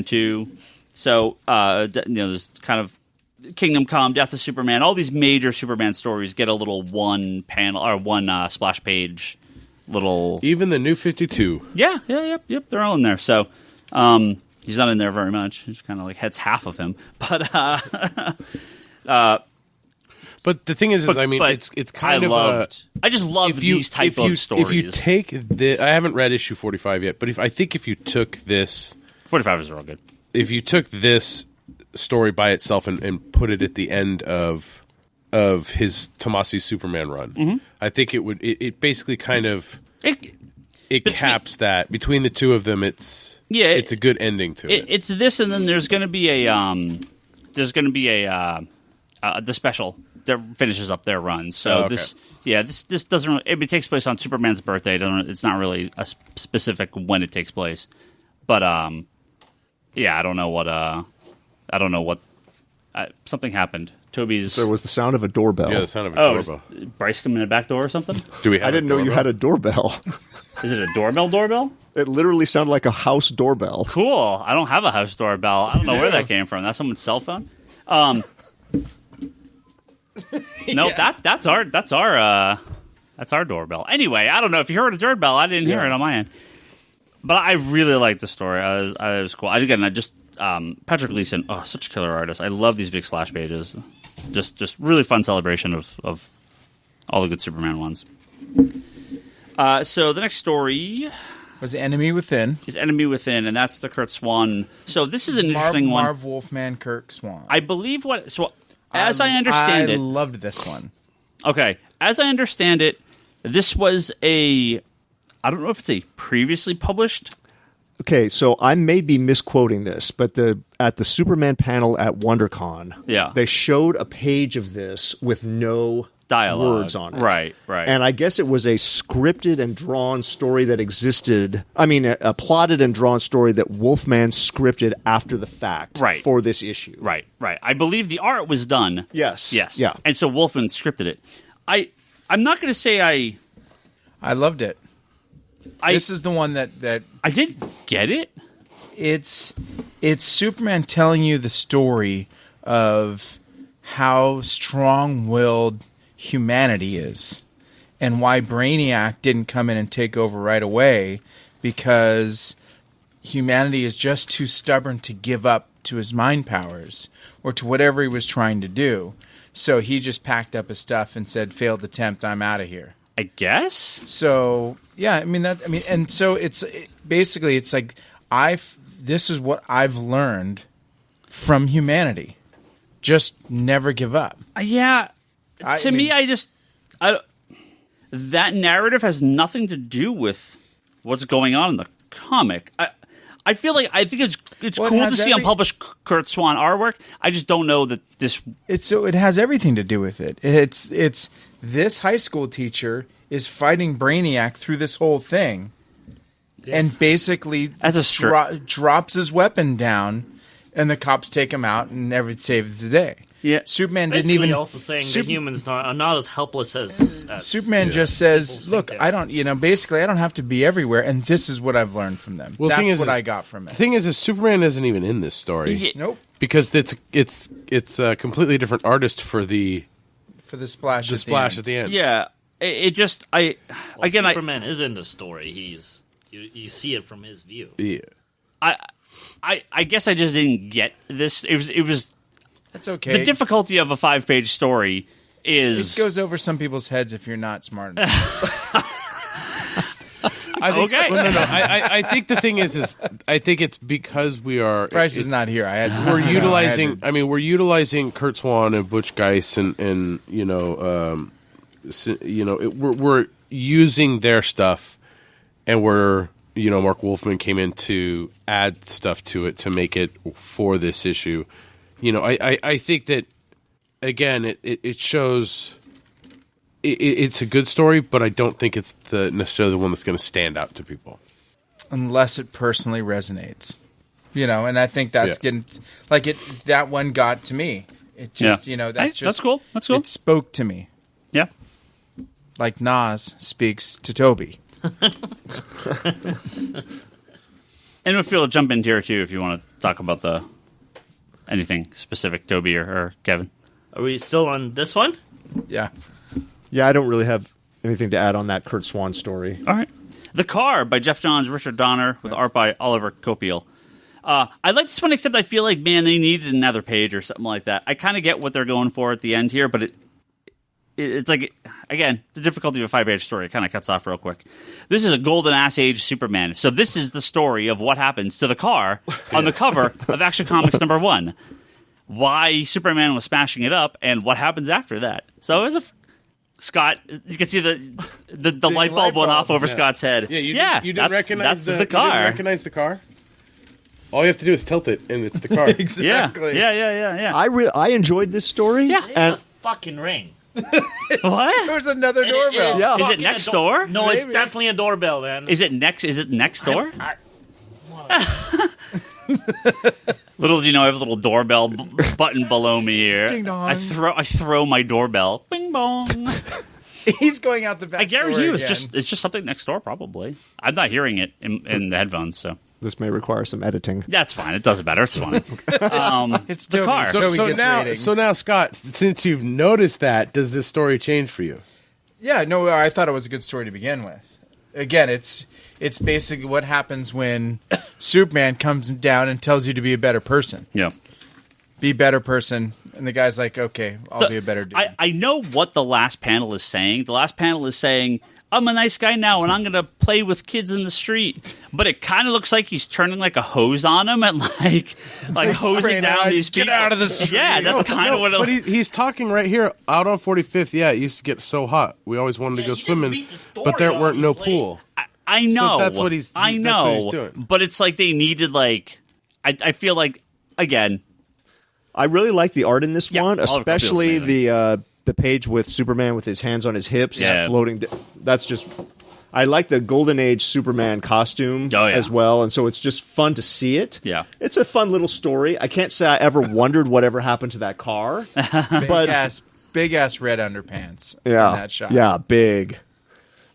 2. So there's kind of Kingdom Come, Death of Superman. All these major Superman stories get a little one panel or one splash page. Little even the New 52. Yeah, yep. They're all in there. So. He's not in there very much. He's kind of like it's half of him, but but the thing is, it's kind of. I just love these type of stories. If you take I haven't read issue 45 yet, but if you took this, 45 is real good. If you took this story by itself and put it at the end of his Tomasi Superman run, I think it would. It basically kind of it caps that between the two of them. It's a good ending to it. It's this, and then there's going to be the special that finishes up their run. So this doesn't really, it takes place on Superman's birthday. It's not really a specific when it takes place, but I don't know what something happened. Toby's. There was the sound of a doorbell. Yeah, the sound of a doorbell. Bryce coming in the back door or something? I didn't know you had a doorbell. Is it a doorbell? It literally sounded like a house doorbell. Cool. I don't have a house doorbell. I don't know where that came from. That's someone's cell phone? No, that's our doorbell. Anyway, I don't know if you heard a doorbell. I didn't hear it on my end. But I really liked the story. It was cool. Patrick Gleason, such a killer artist. I love these big splash pages. Just really fun celebration of all the good Superman ones. So the next story was Enemy Within. Is Enemy Within, and that's the Kurt Swan. So this is an interesting one. Marv Wolfman, Kurt Swan. I believe as I understand it, I loved this one. Okay, as I understand it, this was I don't know if it's a previously published. Okay, so I may be misquoting this, but at the Superman panel at WonderCon, they showed a page of this with no dialogue. words on it. Right, right. And I guess it was a scripted and drawn story that existed. I mean, a plotted and drawn story that Wolfman scripted after the fact Right. for this issue. Right, right. I believe the art was done. Yes. Yes. Yeah. And so Wolfman scripted it. I'm not going to say I loved it. This is the one that I did get it. it's Superman telling you the story of how strong-willed humanity is and why Brainiac didn't come in and take over right away, because humanity is just too stubborn to give up to his mind powers or to whatever he was trying to do. So he just packed up his stuff and said, "Failed attempt, I'm out of here." I guess. So yeah, and so basically it's like this is what I've learned from humanity: just never give up. Yeah. To me, that narrative has nothing to do with what's going on in the comic. I think it's Well, it cool to has see unpublished Kurt Swan artwork. I just don't know that this. It has everything to do with it. It's this high school teacher is fighting Brainiac through this whole thing, and basically drops his weapon down, and the cops take him out, and everything saves the day. Yeah. Superman Basically didn't even also saying that humans are not as helpless as Superman just says, people "Look, think I don't, basically, I don't have to be everywhere, and this is what I've learned from them. Well, the thing That's is, what I got from it." The thing is Superman isn't even in this story. Yeah. Nope, Because it's a completely different artist for the for the splash. splash at the end. Yeah. It just Superman is in the story. You see it from his view. Yeah. I guess I just didn't get this. It was That's okay. the difficulty of a 5-page story It is goes over some people's heads if you're not smart enough. I think, Okay. well, no. I think the thing is I think it's because we are. Price is it's- not here. We're utilizing. I mean, we're utilizing Kurt Swan and Butch Geist, and we're using their stuff, and Mark Wolfman came in to add stuff to it to make it for this issue. I think that again, it shows. It's a good story, but I don't think it's necessarily the one that's going to stand out to people. Unless it personally resonates. And I think that's getting that one got to me. It just, that's cool. That's cool. It spoke to me. Yeah. Like Nas speaks to Toby. And feel to jump in here too if you want to talk about anything specific, Toby or Kevin. Are we still on this one? Yeah. Yeah, I don't really have anything to add on that Kurt Swan story. All right. The Car by Jeff Johns, Richard Donner, with art by Oliver Copiel. I like this one, except I feel like, man, they needed another page or something like that. I kind of get what they're going for at the end here, but it's like, again, the difficulty of a 5-page story. It kind of cuts off real quick. This is a golden ass age Superman. So this is the story of what happens to the car on the cover of Action Comics #1. Why Superman was smashing it up and what happens after that. So it was Scott, you can see the light bulb went off over Scott's head. Yeah, you didn't recognize the car. You didn't recognize the car. All you have to do is tilt it, and it's the car. Exactly. Yeah. I enjoyed this story. Yeah. It's and a fucking ring. What? There's another doorbell. Yeah. Is it Fucking next a door? No, it's Maybe. definitely a doorbell, man. Is it next door? I- Little do you know, I have a little doorbell button below me here. Ding dong. I throw my doorbell. Bing bong. He's going out the back I guarantee door you, it's again. just something next door. Probably. I'm not hearing it in the headphones, so This may require some editing. that's fine. It doesn't matter. It's fine. It's the Toby. car. Toby So gets now, ratings. Scott, since you've noticed that, does this story change for you? Yeah, no, I thought it was a good story to begin with. Again, it's basically what happens when Superman comes down and tells you to be a better person. Yeah. Be a better person. And the guy's like, okay, I'll be a better dude. I know what the last panel is saying. The last panel is saying, I'm a nice guy now, and I'm going to play with kids in the street. But it kind of looks like he's turning like a hose on them and like hosing spraying down out, these "Get people. out of the street." Yeah, that's kind of what it But he's talking right here out on 45th. Yeah, it used to get so hot. We always wanted to go you didn't swimming, read the story, but there weren't no obviously. pool. I know. that's what he's- I that's know. what he's doing. But it's like they needed I feel like, again, I really like the art in this Yeah, one, Oliver especially Copiel's the the page with Superman with his hands on his hips, Yeah. floating. That's just. I like the Golden Age Superman costume as well, and so it's just fun to see it. Yeah. It's a fun little story. I can't say I ever wondered whatever happened to that car, but Big ass red underpants yeah, in that shot. yeah, big.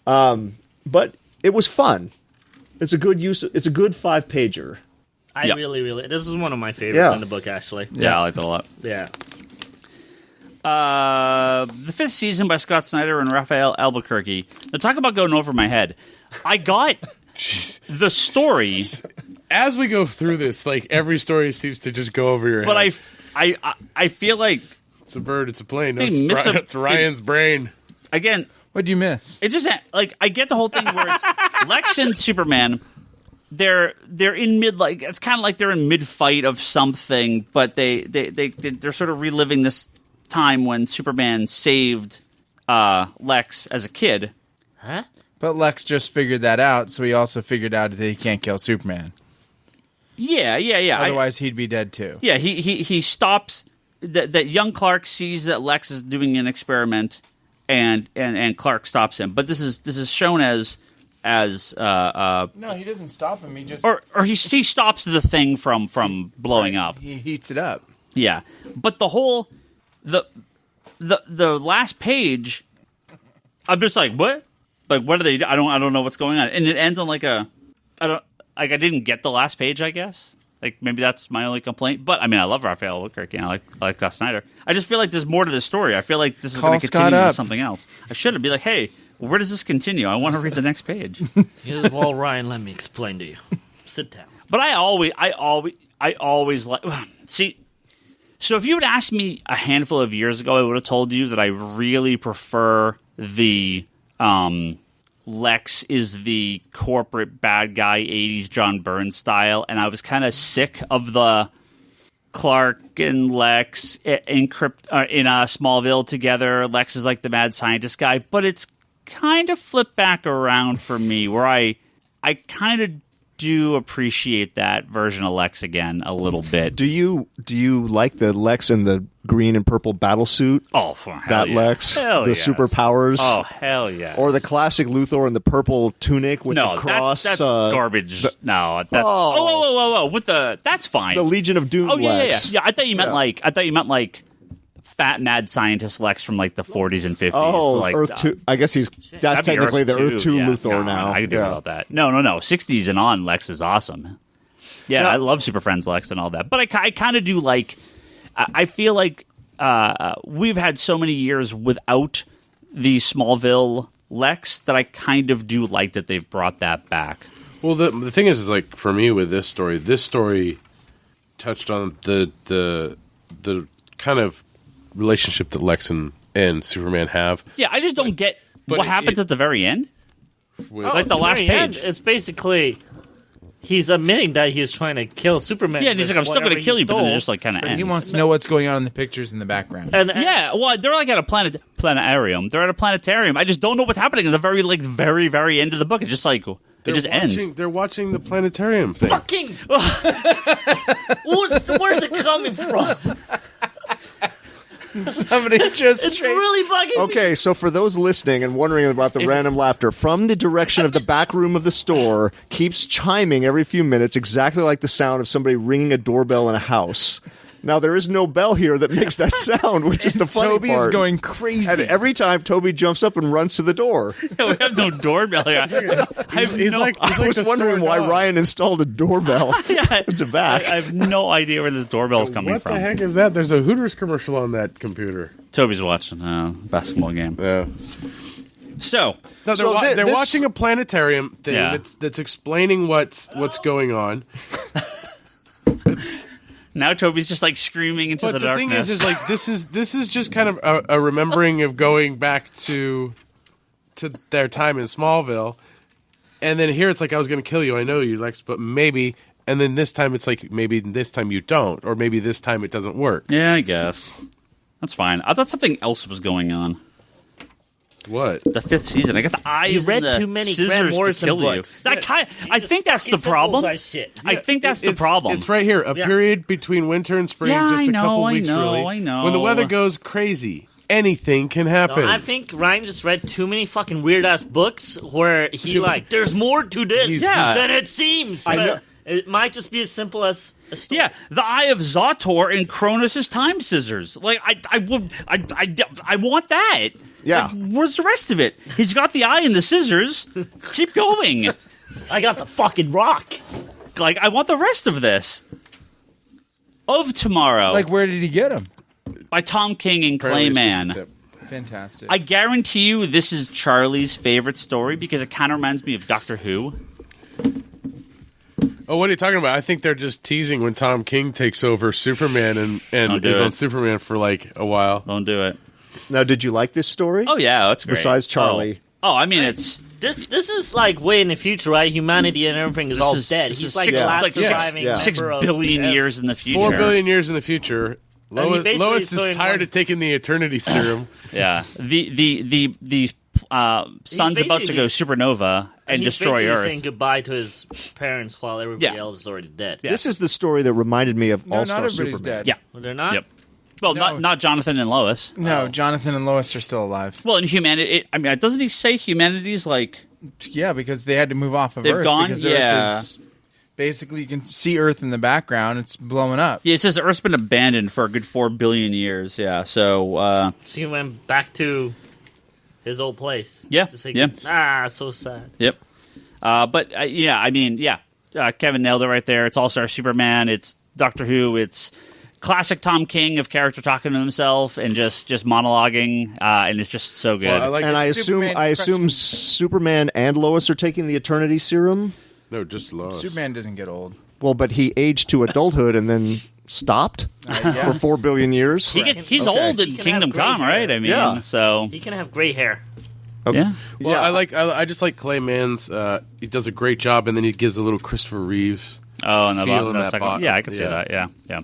But it was fun. It's a good use. It's a good 5-pager. I Yep. really, this is one of my favorites Yeah. in the book, actually. Yeah, I like that a lot. Yeah. The 5th season by Scott Snyder and Raphael Albuquerque. Now, talk about going over my head. I got the story, As we go through this, like every story seems to just go over your but head. I feel like, It's a bird, it's a plane. They That's miss a- it's Ryan's brain. again, What'd you miss? it just like I get the whole thing where it's Lex and Superman. They're in mid, like it's kind of like they're in mid fight of something, but they're sort of reliving this time when Superman saved Lex as a kid. Huh? But Lex just figured that out, so he also figured out that he can't kill Superman. Yeah. Otherwise, he'd be dead too. Yeah, he stops. That young Clark sees that Lex is doing an experiment, and Clark stops him. But this is shown as No, he doesn't stop him. He just or he stops the thing from blowing up. he heats it up. Yeah, but the whole the last page, I'm just like, what? Like, what are they? I don't know what's going on, and it ends on like I didn't get the last page, I guess. Like, maybe that's my only complaint. But I mean, I love Raphael Albuquerque. I like Scott Snyder. I just feel like there's more to this story. I feel like this is going to continue into something else. I should be like, hey, where does this continue? I want to read the next page. Well, Ryan, let me explain to you. Sit down. But I always like see. So if you had asked me a handful of years ago, I would have told you that I really prefer the Lex is the corporate bad guy 80s John Byrne style, and I was kind of sick of the Clark and Lex in Smallville together. Lex is like the mad scientist guy, but it's kind of flipped back around for me where I kind of do appreciate that version of Lex again a little bit. Do you like the Lex in the green and purple battle suit? Oh, hell that yeah. Lex, Hell the yes. superpowers. Oh, hell yeah. Or the classic Luthor in the purple tunic with no, the cross. that's garbage. No, that's whoa. With that's fine. The Legion of Doom. Oh yeah, Lex. yeah. I thought you meant like fat mad scientist Lex from like the 40s and 50s. Oh, like Earth 2. I guess that's that'd be technically the Earth 2 yeah. Luthor No, now. I can do about that. No. 60s and on Lex is awesome. Yeah, I love Super Friends Lex and all that. But I kind of do like. I feel like we've had so many years without the Smallville Lex that I kind of do like that they've brought that back. Well, the thing is like for me with this story touched on the kind of relationship that Lex and Superman have. Yeah, I just don't get but what happens at the very end. With, Like the last very end, page. it's basically he's admitting that he's trying to kill Superman. Yeah, and he's like, I'm still going to kill you, but then it just like kind of ends. He wants to know what's going on in the pictures in the background. And Yeah, well, they're like at a planetarium. They're at a planetarium. I just don't know what's happening at the very, very end of the book. It's just like it just ends. They're watching the planetarium thing. fucking. Where's it coming from? Somebody's just It's really bugging me. Okay, so for those listening and wondering about the random laughter, from the direction of the back room of the store keeps chiming every few minutes, exactly like the sound of somebody ringing a doorbell in a house. Now, there is no bell here that makes that sound, which is the funny Toby part. is going crazy. And every time, Toby jumps up and runs to the door. We have no doorbell here. I was wondering why Ryan installed a doorbell at the back. I have no idea where this doorbell is coming What from. the heck is that? There's a Hooters commercial on that computer. Toby's watching a basketball game. Yeah. So, No, So they're this- watching a planetarium thing Yeah. that's explaining what's going on. now Toby's just like screaming into But the the darkness. thing is like this is just kind of a remembering of going back to their time in Smallville, and then here it's like I was going to kill you. I know you, Lex, but maybe. And then this time it's like maybe this time you don't, or maybe this time it doesn't work. Yeah, I guess. That's fine. I thought something else was going on. What? The 5th season. I got the eyes You read and the too many scissors Grant to Morrison kill books. you. I think that's the problem. I think that's the problem. It's right here. A Yeah. period between winter and spring, Yeah, just I a know, couple I weeks know, really. I know. When the weather goes crazy. anything can happen. No, I think Ryan just read too many fucking weird ass books where he there's more to this Yeah. than it seems. I know. It might just be as simple as a story. Yeah, the Eye of Zotor and Cronus' time scissors. Like I want that. Yeah. Like, where's the rest of it? He's got the eye and the scissors. Keep going. I got the fucking rock. Like I want the rest of this. Of Tomorrow, Like, where did he get them? by Tom King and Apparently it's just a Clayman. tip. Fantastic. I guarantee you this is Charlie's favorite story because it kind of reminds me of Doctor Who. Oh, what are you talking about? I think they're just teasing when Tom King takes over Superman and Don't do is it. on Superman for like a while. Don't do it. Now, did you like this story? Oh yeah, that's great. Besides Charlie. Oh, I mean it's This is like way in the future, right? Humanity and everything is all dead. this He's is like six- the last like six- surviving yeah. 6 member of billion Earth. years in the future. 4 billion years in the future. And he Lois, basically Lois doing is tired one- of taking the Eternity Serum. Yeah, the sun's about to go basically supernova and he's destroy basically Earth. saying goodbye to his parents while everybody Yeah. else is already dead. This is the story that reminded me of no, All-Star not everybody's Superman. dead. Yeah. Well, they're not. Yep. Well, No. not Jonathan and Lois. No, Jonathan and Lois are still alive. Well, in humanity, I mean, doesn't he say humanity's like? Yeah, because they had to move off of They've Earth. gone? Because Yeah. Earth is basically, you can see Earth in the background. It's blowing up. Yeah, it says Earth's been abandoned for a good 4 billion years. Yeah, so So he went back to his old place. Yeah, To say, yeah. so sad. yep. But yeah, I mean, yeah, Kevin nailed it right there. It's All-Star Superman. It's Doctor Who. It's classic Tom King of character talking to himself and just monologuing, and it's just so good. Well, I like And I Superman assume Superman and Lois are taking the Eternity Serum. no, just Lois. Superman doesn't get old. Well, but he aged to adulthood and then stopped for 4 billion years. He's Okay. old in He can Kingdom have gray Come, right? hair. I mean, Yeah. so He can have gray hair. yeah. Well, Yeah. I just like Clayman's. He does a great job, and then he gives a little Christopher Reeves. Oh, and Feeling the that second, bottom. yeah, I could see Yeah. that. Yeah, yeah.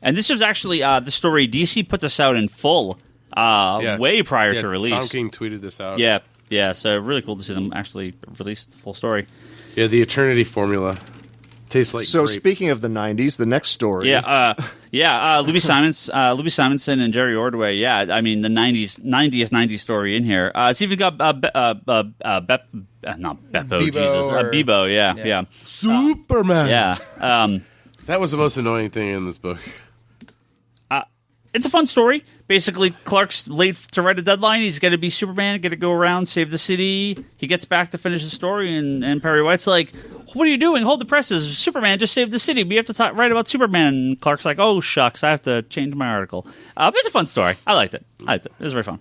And this was actually the story DC put this out in full, Yeah. way prior Yeah, to release. Tom King tweeted this out. Yeah, yeah. So really cool to see them actually release the full story. Yeah, the Eternity formula tastes like So grape. speaking of the 90s, the next story. Yeah, Louis Simonson and Jerry Ordway. Yeah, I mean the 90th story in here. It's even got not Beppo, Bebo Jesus, or- Bebo. Yeah. Superman. Yeah. That was the most annoying thing in this book. It's a fun story. Basically, Clark's late to write a deadline. He's going to be Superman, going to go around, save the city. He gets back to finish the story, and Perry White's like, "What are you doing? Hold the presses. Superman just saved the city. We have to write about Superman." And Clark's like, "Oh, shucks, I have to change my article." But it's a fun story. I liked it. It was very fun.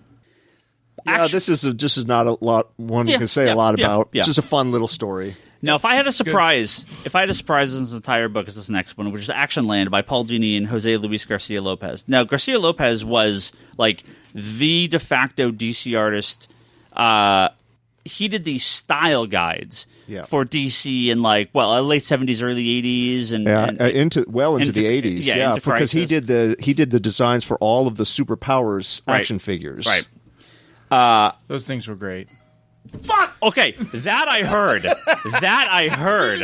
Yeah, this is not a lot one Yeah, can say yeah, a lot yeah, about. yeah. It's just a fun little story. Now, if I had a surprise in this entire book, is this next one, which is Action Land by Paul Dini and Jose Luis Garcia Lopez. Now, Garcia Lopez was like the de facto DC artist. He did these style guides for DC in late 70s, early 80s, and into the 80s. yeah, into because he Crisis. did the designs for all of the Superpowers action figures. Right. Those things were great. Fuck. Okay, that I heard.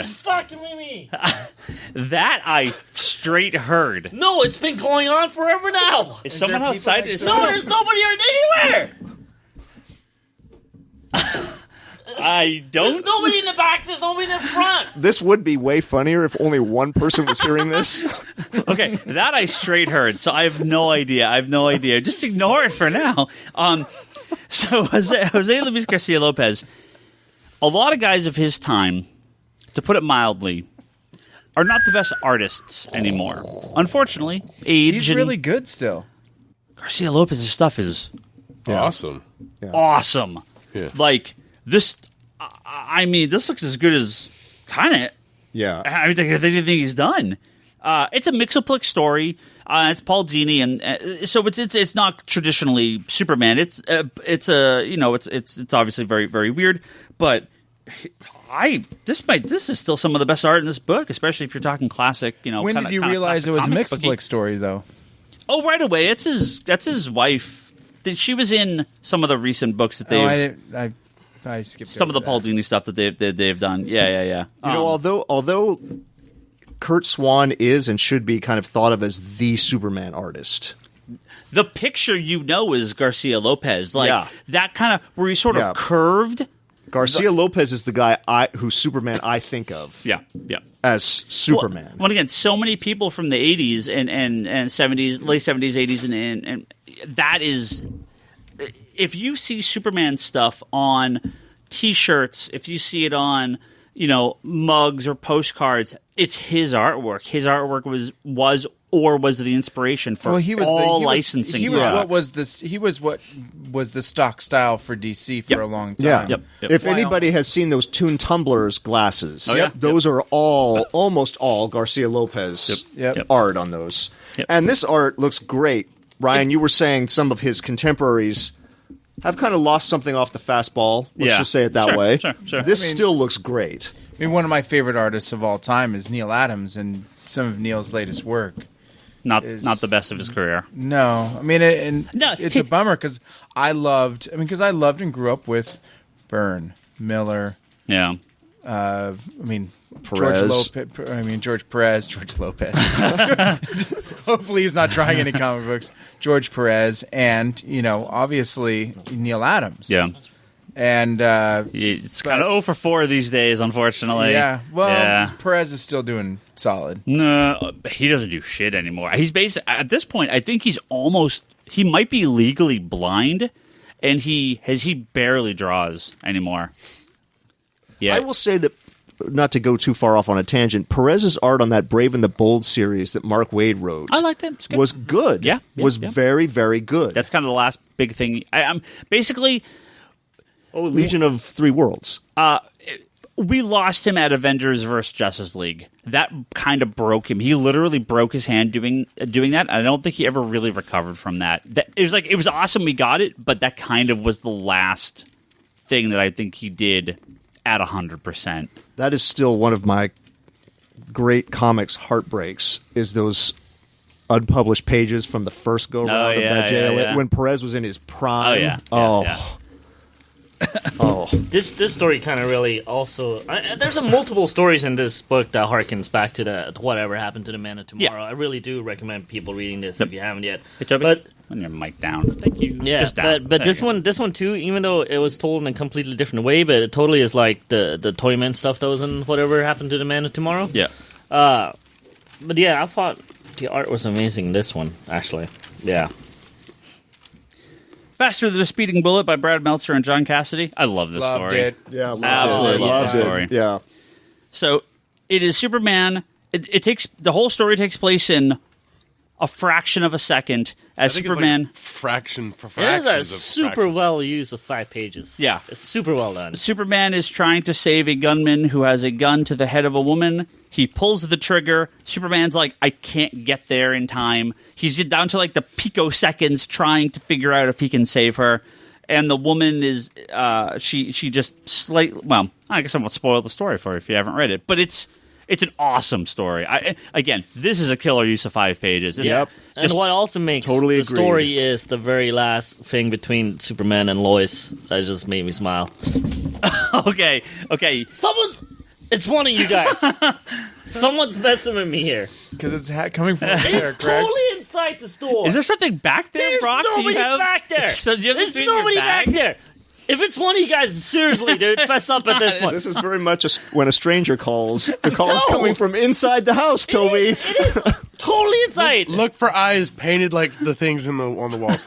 Fucking with me. That I straight heard. No, it's been going on forever now. Is someone there people outside? next Is door? No, someone? there's nobody anywhere. I There's don't. nobody in the back. There's nobody in the front. This would be way funnier if only one person was hearing this. Okay, that I straight heard, so I have no idea. Just ignore it for now. So Jose Luis Garcia Lopez, a lot of guys of his time, to put it mildly, are not the best artists anymore. Unfortunately, age He's and really good still. Garcia Lopez's stuff is Awesome. awesome. Yeah. Like this, I mean, this looks as good as kind of Yeah. anything he's done. It's a Mixoplex story. It's Paul Dini, and so it's not traditionally Superman. It's obviously very, very weird. But this is still some of the best art in this book, especially if you're talking classic. When did you realize it was a Mixoplex story, though? Oh, right away. That's his wife. She was in some of the recent books that they've. I skipped some of over the Paul that. Dini stuff that they've done. Yeah. You know, although Kurt Swan is and should be kind of thought of as the Superman artist. the picture is Garcia Lopez, like Yeah. that kind of where he's sort Yeah. of curved. Garcia Lopez is the guy who's Superman I think of Yeah. as Superman. Well, again, so many people from the 80s and 70s, late 70s, 80s, and that is, if you see Superman stuff on T-shirts, if you see it on, mugs or postcards, it's his artwork. His artwork was the inspiration for licensing. He was products. what was the stock style for DC for a long time. Yeah. Yep. If anybody has seen those Toon Tumblers glasses, yeah? those are almost all Garcia Lopez Yep. art on those. Yep. And this art looks great. Ryan, you were saying some of his contemporaries have kind of lost something off the fastball. Let's just say it that way. Sure. This still looks great. I mean, one of my favorite artists of all time is Neil Adams, and some of Neil's latest work. Not the best of his career. No, I mean, it's a bummer because I loved and grew up with Byrne, Miller. Yeah. Perez. George Lopez. Hopefully, he's not trying any comic books. George Perez, and obviously Neil Adams. Yeah. And It's kind of 0 for 4 these days, unfortunately. yeah, well, Yeah. Perez is still doing solid. No, he doesn't do shit anymore. He's basically, at this point, I think he might be legally blind, and he barely draws anymore. Yeah. I will say that, not to go too far off on a tangent, Perez's art on that Brave and the Bold series that Mark Wade wrote I liked it. It's good. was good. Yeah, was very, very good. That's kind of the last big thing. I'm basically, Legion of Three Worlds. we lost him at Avengers vs. Justice League. That kind of broke him. He literally broke his hand doing that. I don't think he ever really recovered from that. It was awesome we got it, but that kind of was the last thing that I think he did at 100%. That is still one of my great comics heartbreaks, is those unpublished pages from the first go-round of that JLA when Perez was in his prime. This story kind of really also. There's multiple stories in this book that harkens back to whatever happened to the Man of Tomorrow. Yeah. I really do recommend people reading this if you haven't yet. Hey, Toby, But put your mic down. Thank you. yeah, Just down. but There this you go. one too, even though it was told in a completely different way, but it totally is like the Toyman stuff that was in whatever happened to the Man of Tomorrow. Yeah. But yeah, I thought the art was amazing in this one, actually. Yeah. Faster Than a Speeding Bullet by Brad Meltzer and John Cassidy. I love this Loved story. it. Yeah, loved Absolutely it. love Loved that it. story. Yeah. So it is Superman. It takes the whole story takes place in a fraction of a second as I think Superman. it's like fraction for It is fractions a of super fractions. well used of 5 pages. Yeah. It's super well done. Superman is trying to save a gunman who has a gun to the head of a woman. He pulls the trigger. Superman's like, I can't get there in time. He's down to like the picoseconds trying to figure out if he can save her. And the woman is, she just well, I guess I won't spoil the story for you if you haven't read it. But it's an awesome story. Again, this is a killer use of 5 pages. Yep. And what also makes Totally the agreed. story is the very last thing between Superman and Lois. That just made me smile. Okay. It's one of you guys. Someone's messing with me here. Because it's coming from over there, It's correct? totally inside the store. Is there something back there, There's Brock? Do you nobody have- back there. So do you have There's this in your nobody bag? back there. If it's one of you guys, seriously, dude, fess up at this one. This is very much when a stranger calls. The call is No. coming from inside the house, Toby. It is totally inside. Look for eyes painted like the things on the walls.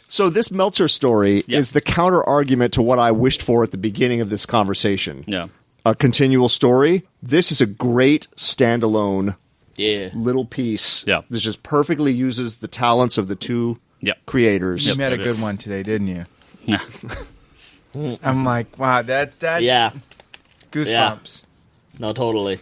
So this Meltzer story Yeah. is the counter argument to what I wished for at the beginning of this conversation. Yeah. A continual story. This is a great standalone Yeah. little piece Yeah. that just perfectly uses the talents of the two Yep. creators. You met a good one today, didn't you? Yeah. I'm like, wow, that Yeah. goosebumps. No, totally.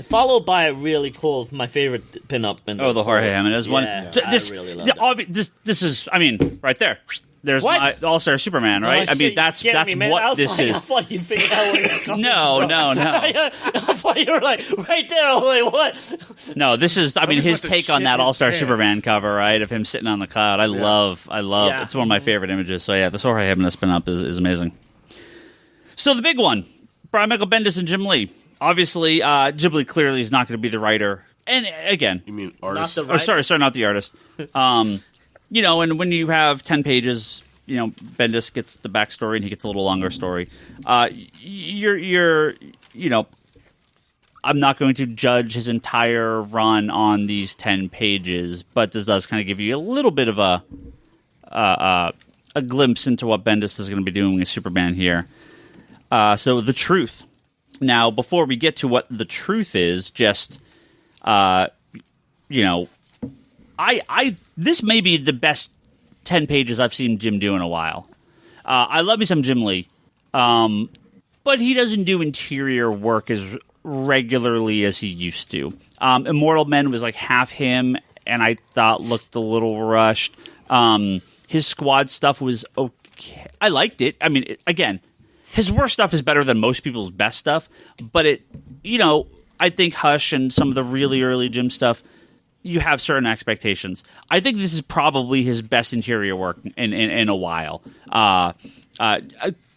Followed by a really cool, my favorite pinup. In Oh, this the Jorge story. Jimenez one. Yeah, This, I really love it. this is, I mean, right there. There's What? my All-Star Superman, right? Oh, I mean, shit, that's you scared me, man. I what was this like, is. I thought you figured out where it's coming No, from. no. I thought you were like, right there. I'm like, what? No, this is, I mean, Toby's his about to take on shit that his All-Star pants. Superman cover, right, of him sitting on the cloud. I love. Yeah. It's one of my favorite images. So, yeah, this Jorge Jimenez spin-up is amazing. So, the big one, Brian Michael Bendis and Jim Lee. Obviously, Jim Lee clearly is not going to be the writer And again, You mean artists? Not the oh, sorry, not the artist. And when you have 10 pages, Bendis gets the backstory and he gets a little longer story. I'm not going to judge his entire run on these 10 pages, but this does kind of give you a little bit of a glimpse into what Bendis is going to be doing with Superman here. So the truth. Now, before we get to what the truth is, just this may be the best 10 pages I've seen Jim do in a while. I love me some Jim Lee, but he doesn't do interior work as regularly as he used to. Immortal Men was like half him, and I thought looked a little rushed. His squad stuff was okay. I liked it. I mean, again, his worst stuff is better than most people's best stuff, but I think Hush and some of the really early Jim stuff, you have certain expectations. I think this is probably his best interior work in a while.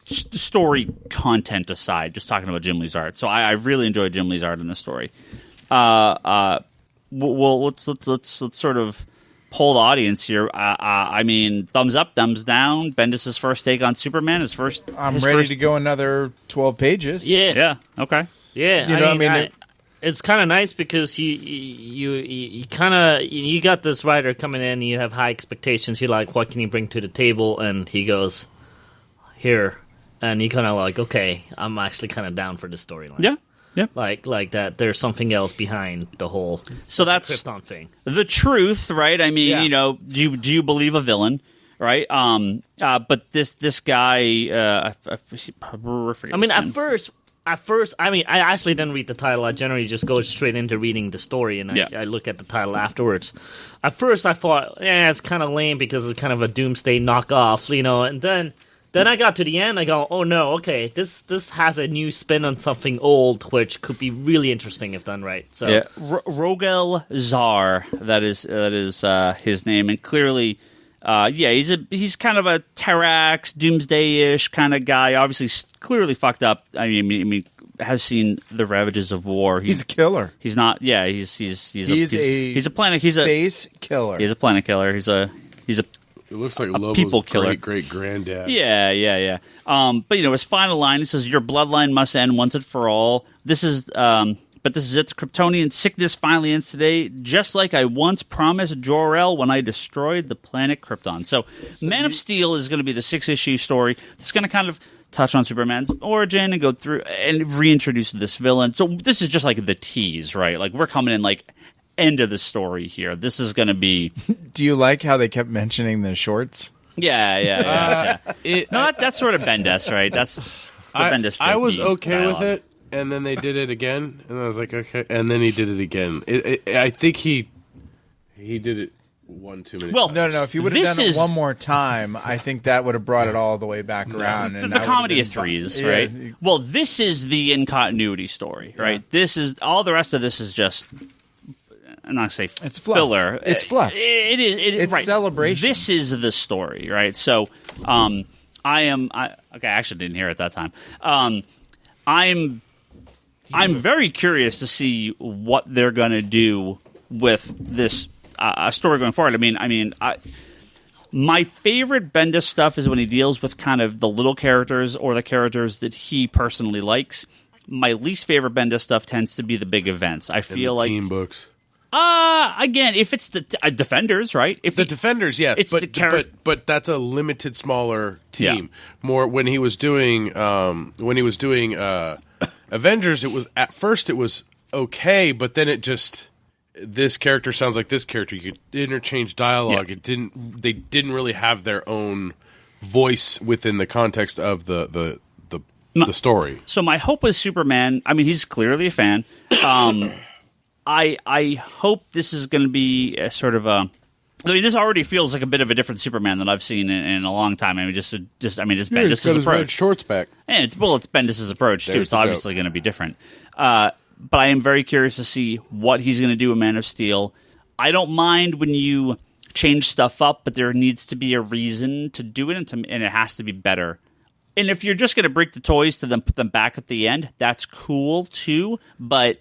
Story content aside, just talking about Jim Lee's art. So I really enjoyed Jim Lee's art in this story. Well, let's sort of poll the audience here. I mean, thumbs up, thumbs down. Bendis' first take on Superman. I'm ready to go another 12 pages. Yeah. Okay. Yeah, You know what I mean? It's kind of nice because you got this writer coming in, and you have high expectations. You're like, what can you bring to the table? And he goes, here. And you kind of like, okay, I'm actually kind of down for this storyline. Yeah. Like that. There's something else behind the whole So that's Krypton thing. the truth, right? I mean, Yeah. do you believe a villain, right? But this guy, I mean, at first, I mean, I actually didn't read the title. I generally just go straight into reading the story, and I look at the title afterwards. At first, I thought, it's kind of lame because it's kind of a Doomsday knockoff, and then I got to the end. I go, oh no, okay, this has a new spin on something old, which could be really interesting if done right. So, yeah, Rogel Zar, that is his name, and clearly, he's kind of a Terrax, Doomsday-ish kind of guy. Obviously, clearly fucked up. I mean, has seen the ravages of war. He's a killer. He's not. Yeah, he's a planet. He's a space killer. He's a planet killer. He's a. It looks like a Lobo's people killer. great granddad. Yeah. But his final line, it says, "Your bloodline must end once and for all." This is, but this is it. The Kryptonian sickness finally ends today, just like I once promised Jor-El when I destroyed the planet Krypton. So Man of Steel is going to be the 6-issue story. It's going to kind of touch on Superman's origin and go through and reintroduce this villain. So this is just like the tease, right? Like we're coming in like end of the story here. This is going to be. Do you like how they kept mentioning the shorts? Yeah. That's sort of Bendis, right? That's the Bendis. I was okay dialogue. with it, and then they did it again, and I was like, okay, and then he did it again. I think he did it one too many. Well, times. No. If you would have This done it is- one more time, I think that would have brought it all the way back around. The and that comedy would of have been threes, fun. right? Yeah. Well, this is the in continuity story, right? This is all the rest of this is just. I'm not gonna say It's fluff. filler. It's fluff. It is. It's right. celebration. This is the story, right? So, I actually didn't hear it that time. I'm very curious to see what they're gonna do with this story going forward. My favorite Bendis stuff is when he deals with kind of the little characters or the characters that he personally likes. My least favorite Bendis stuff tends to be the big events. I And feel the like team books. again, if it's the Defenders, right? If The Defenders, yes, it's the but that's a limited, smaller team. More when he was doing Avengers, it was at first it was okay, but then it just this character sounds like this character. You could interchange dialogue. Yeah. They didn't really have their own voice within the context of the story. So my hope with Superman, I mean, he's clearly a fan. I hope this is going to be a sort of a. I mean, this already feels like a bit of a different Superman that I've seen in a long time. I mean, it's Bendis' approach. shorts back. And it's Bendis' approach too. There's It's the obviously going to be different. But I am very curious to see what he's going to do in Man of Steel. I don't mind when you change stuff up, but there needs to be a reason to do it, and it has to be better. And if you're just going to break the toys to then put them back at the end, that's cool too. But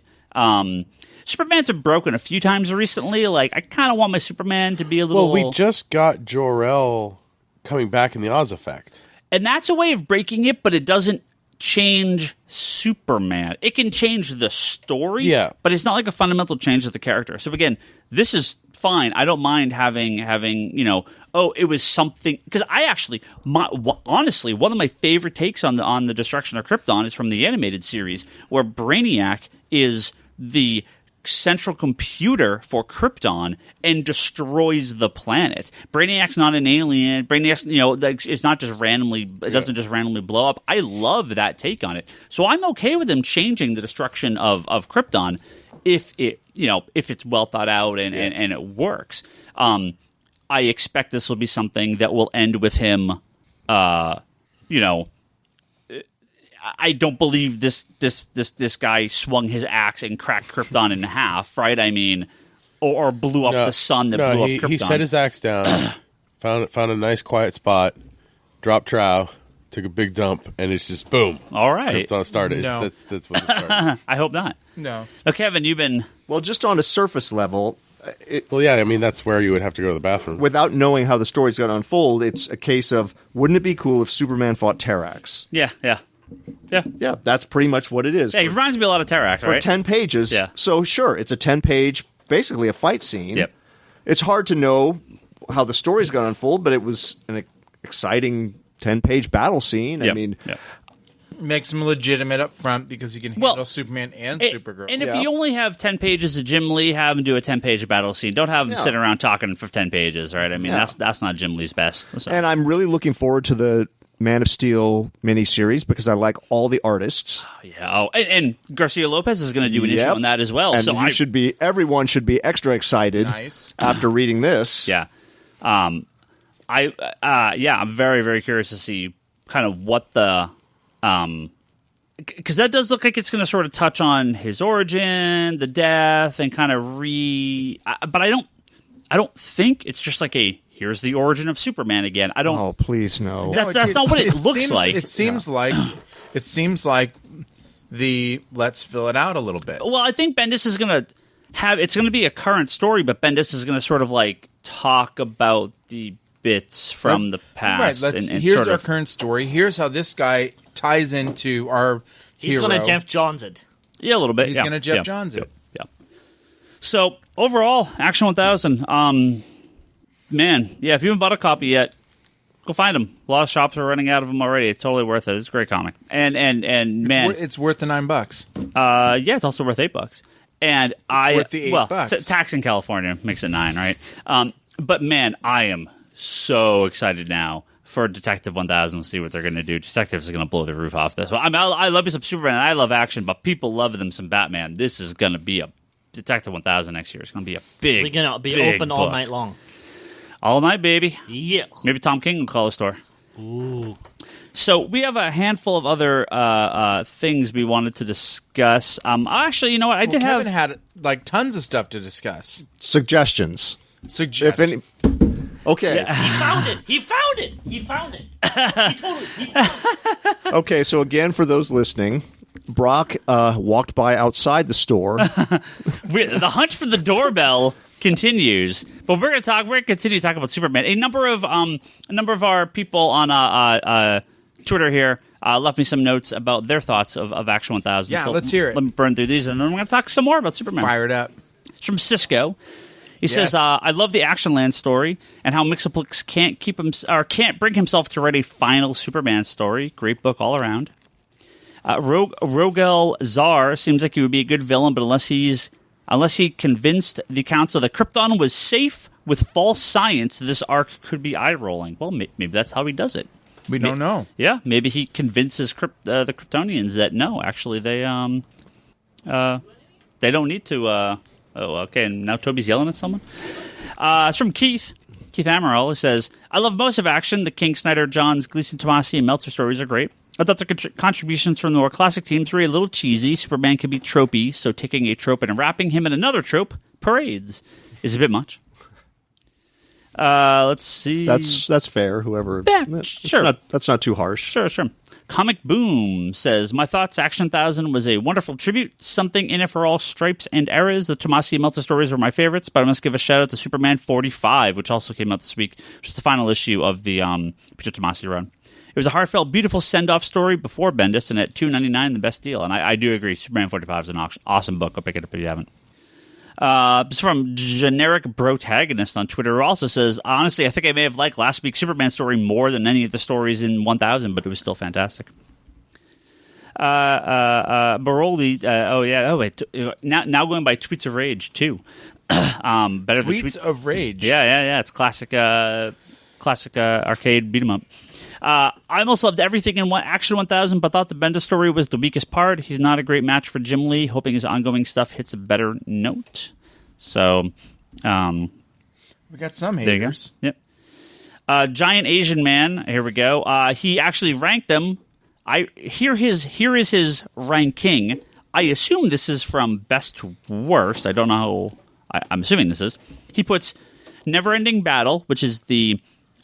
Superman's been broken a few times recently. Like, I kind of want my Superman to be a little. Well, we just got Jor-El coming back in the Oz Effect. And that's a way of breaking it, but it doesn't change Superman. It can change the story, Yeah. but it's not like a fundamental change of the character. So again, this is fine. I don't mind having it was something, because I actually, honestly, one of my favorite takes on the destruction of Krypton is from the animated series, where Brainiac is the central computer for Krypton and destroys the planet. Brainiac's not an alien. Brainiac's, it's not just randomly, it doesn't just randomly blow up. I love that take on it. So I'm okay with them changing the destruction of Krypton if it's well thought out and it works. I expect this will be something that will end with him, I don't believe this guy swung his axe and cracked Krypton in half, right? I mean, or blew up the sun that blew up Krypton. He set his axe down, found a nice quiet spot, dropped trow, took a big dump, and it's just boom. All right. Krypton started. No. That's what it started. I hope not. No. Now, Kevin, you've been... Well, just on a surface level, Well, yeah, I mean, that's where you would have to go to the bathroom. without knowing how the story's going to unfold, it's a case of, wouldn't it be cool if Superman fought Terrax? Yeah. Yeah, that's pretty much what it is. Yeah, he reminds me a lot of Terrax, For right? 10 pages. Yeah. So, sure, it's a 10-page, basically a fight scene. Yep. It's hard to know how the story's going to unfold, but it was an exciting 10-page battle scene. I Yep. mean, Yep. Makes him legitimate up front because he can handle Superman and Supergirl. And if Yeah. you only have 10 pages of Jim Lee, have him do a 10-page battle scene. Don't have him Yeah. sit around talking for 10 pages, right? I mean, Yeah. that's not Jim Lee's best. So. and I'm really looking forward to the Man of Steel miniseries because I like all the artists. Yeah. Oh, and Garcia Lopez is going to do an issue Yep. on that as well. And so everyone should be extra excited Nice. after reading this. Yeah. I'm very, very curious to see kind of what the because that does look like it's going to sort of touch on his origin, the death, and kind of but I don't think it's just like here's the origin of Superman again. I don't. Oh, please no. That's not what it looks seems, like. It seems like the let's fill it out a little bit. Well, I think Bendis is going to it's going to be a current story, but Bendis is going to sort of like talk about the bits from the past. Right. and Here's sort our of, current story. Here's how this guy ties into our He's hero. going to Jeff Johns it. yeah, a little bit. He's yeah, going to Jeff yeah, Johns it. Yeah. So overall, Action 1000. Man, yeah. If you haven't bought a copy yet, go find them. A lot of shops are running out of them already. It's totally worth it. It's a great comic. And man, It's worth the $9. yeah, it's also worth $8. And worth the $8. Tax in California makes it $9, right? But man, I am so excited now for Detective 1000 to see what they're going to do. Detective is going to blow the roof off this. I love me some Superman. I love action, but people love them some Batman. This is going to be a Detective 1000 next year. It's going to be a big. We're going to be big open all book. night long. All night, baby. Yeah. Maybe Tom King will call a store. Ooh. So we have a handful of other things we wanted to discuss. Actually, you know what? Kevin had like tons of stuff to discuss. Suggestions. Suggestions. If any. Okay. He found it. He found it. He found it. He found it. Okay, so again, for those listening, Brock walked by outside the store. The hunt for the doorbell continues, but we're going to continue talking about Superman. A number of our people on Twitter here left me some notes about their thoughts of Action 1000. Yeah, So let's hear it. Let me burn through these, and then we're going to talk some more about Superman. Fired up. It's from Cisco. He Yes. says, "I love the Action Land story and how Mixoplex can't bring himself to write a final Superman story. Great book all around." Rogel Zar seems like he would be a good villain, but unless he convinced the council that Krypton was safe with false science, this arc could be eye-rolling. Well, maybe that's how he does it. We don't know. Yeah, maybe he convinces the Kryptonians that no, actually they don't need to. Okay, and now Toby's yelling at someone. It's from Keith Amaral, who says, "I love most of Action. The King, Snyder, Johns, Gleason, Tomasi, and Meltzer stories are great. I thought the contributions from the more classic teams were a little cheesy. Superman can be tropey, so taking a trope and wrapping him in another trope, parades, is a bit much." Let's see. That's fair. Whoever. Yeah, That's sure. That's not too harsh. Sure. Comic Boom says, my thoughts, Action 1000 was a wonderful tribute. Something in it for all stripes and eras. The Tomasi and Meltzer stories were my favorites, but I must give a shout out to Superman 45, which also came out this week, which is the final issue of the Peter Tomasi run. It was a heartfelt, beautiful send-off story before Bendis, and at $2.99, the best deal. And I do agree, Superman 45 is an awesome book. Go pick it up if you haven't. This is from Generic Protagonist on Twitter, who also says, honestly, I think I may have liked last week's Superman story more than any of the stories in 1000, but it was still fantastic. Baroli, now going by Tweets of Rage, too. Better than Tweets of Rage. Yeah. It's classic arcade beat 'em up. I almost loved everything in Action 1000, but thought the Bendis story was the weakest part. He's not a great match for Jim Lee, hoping his ongoing stuff hits a better note. So, We got some haters. there you go. Yep. Giant Asian Man, here we go. He actually ranked them. Here is his ranking. I assume this is from best to worst. I don't know how. I'm assuming this is. He puts Never-Ending Battle, which is the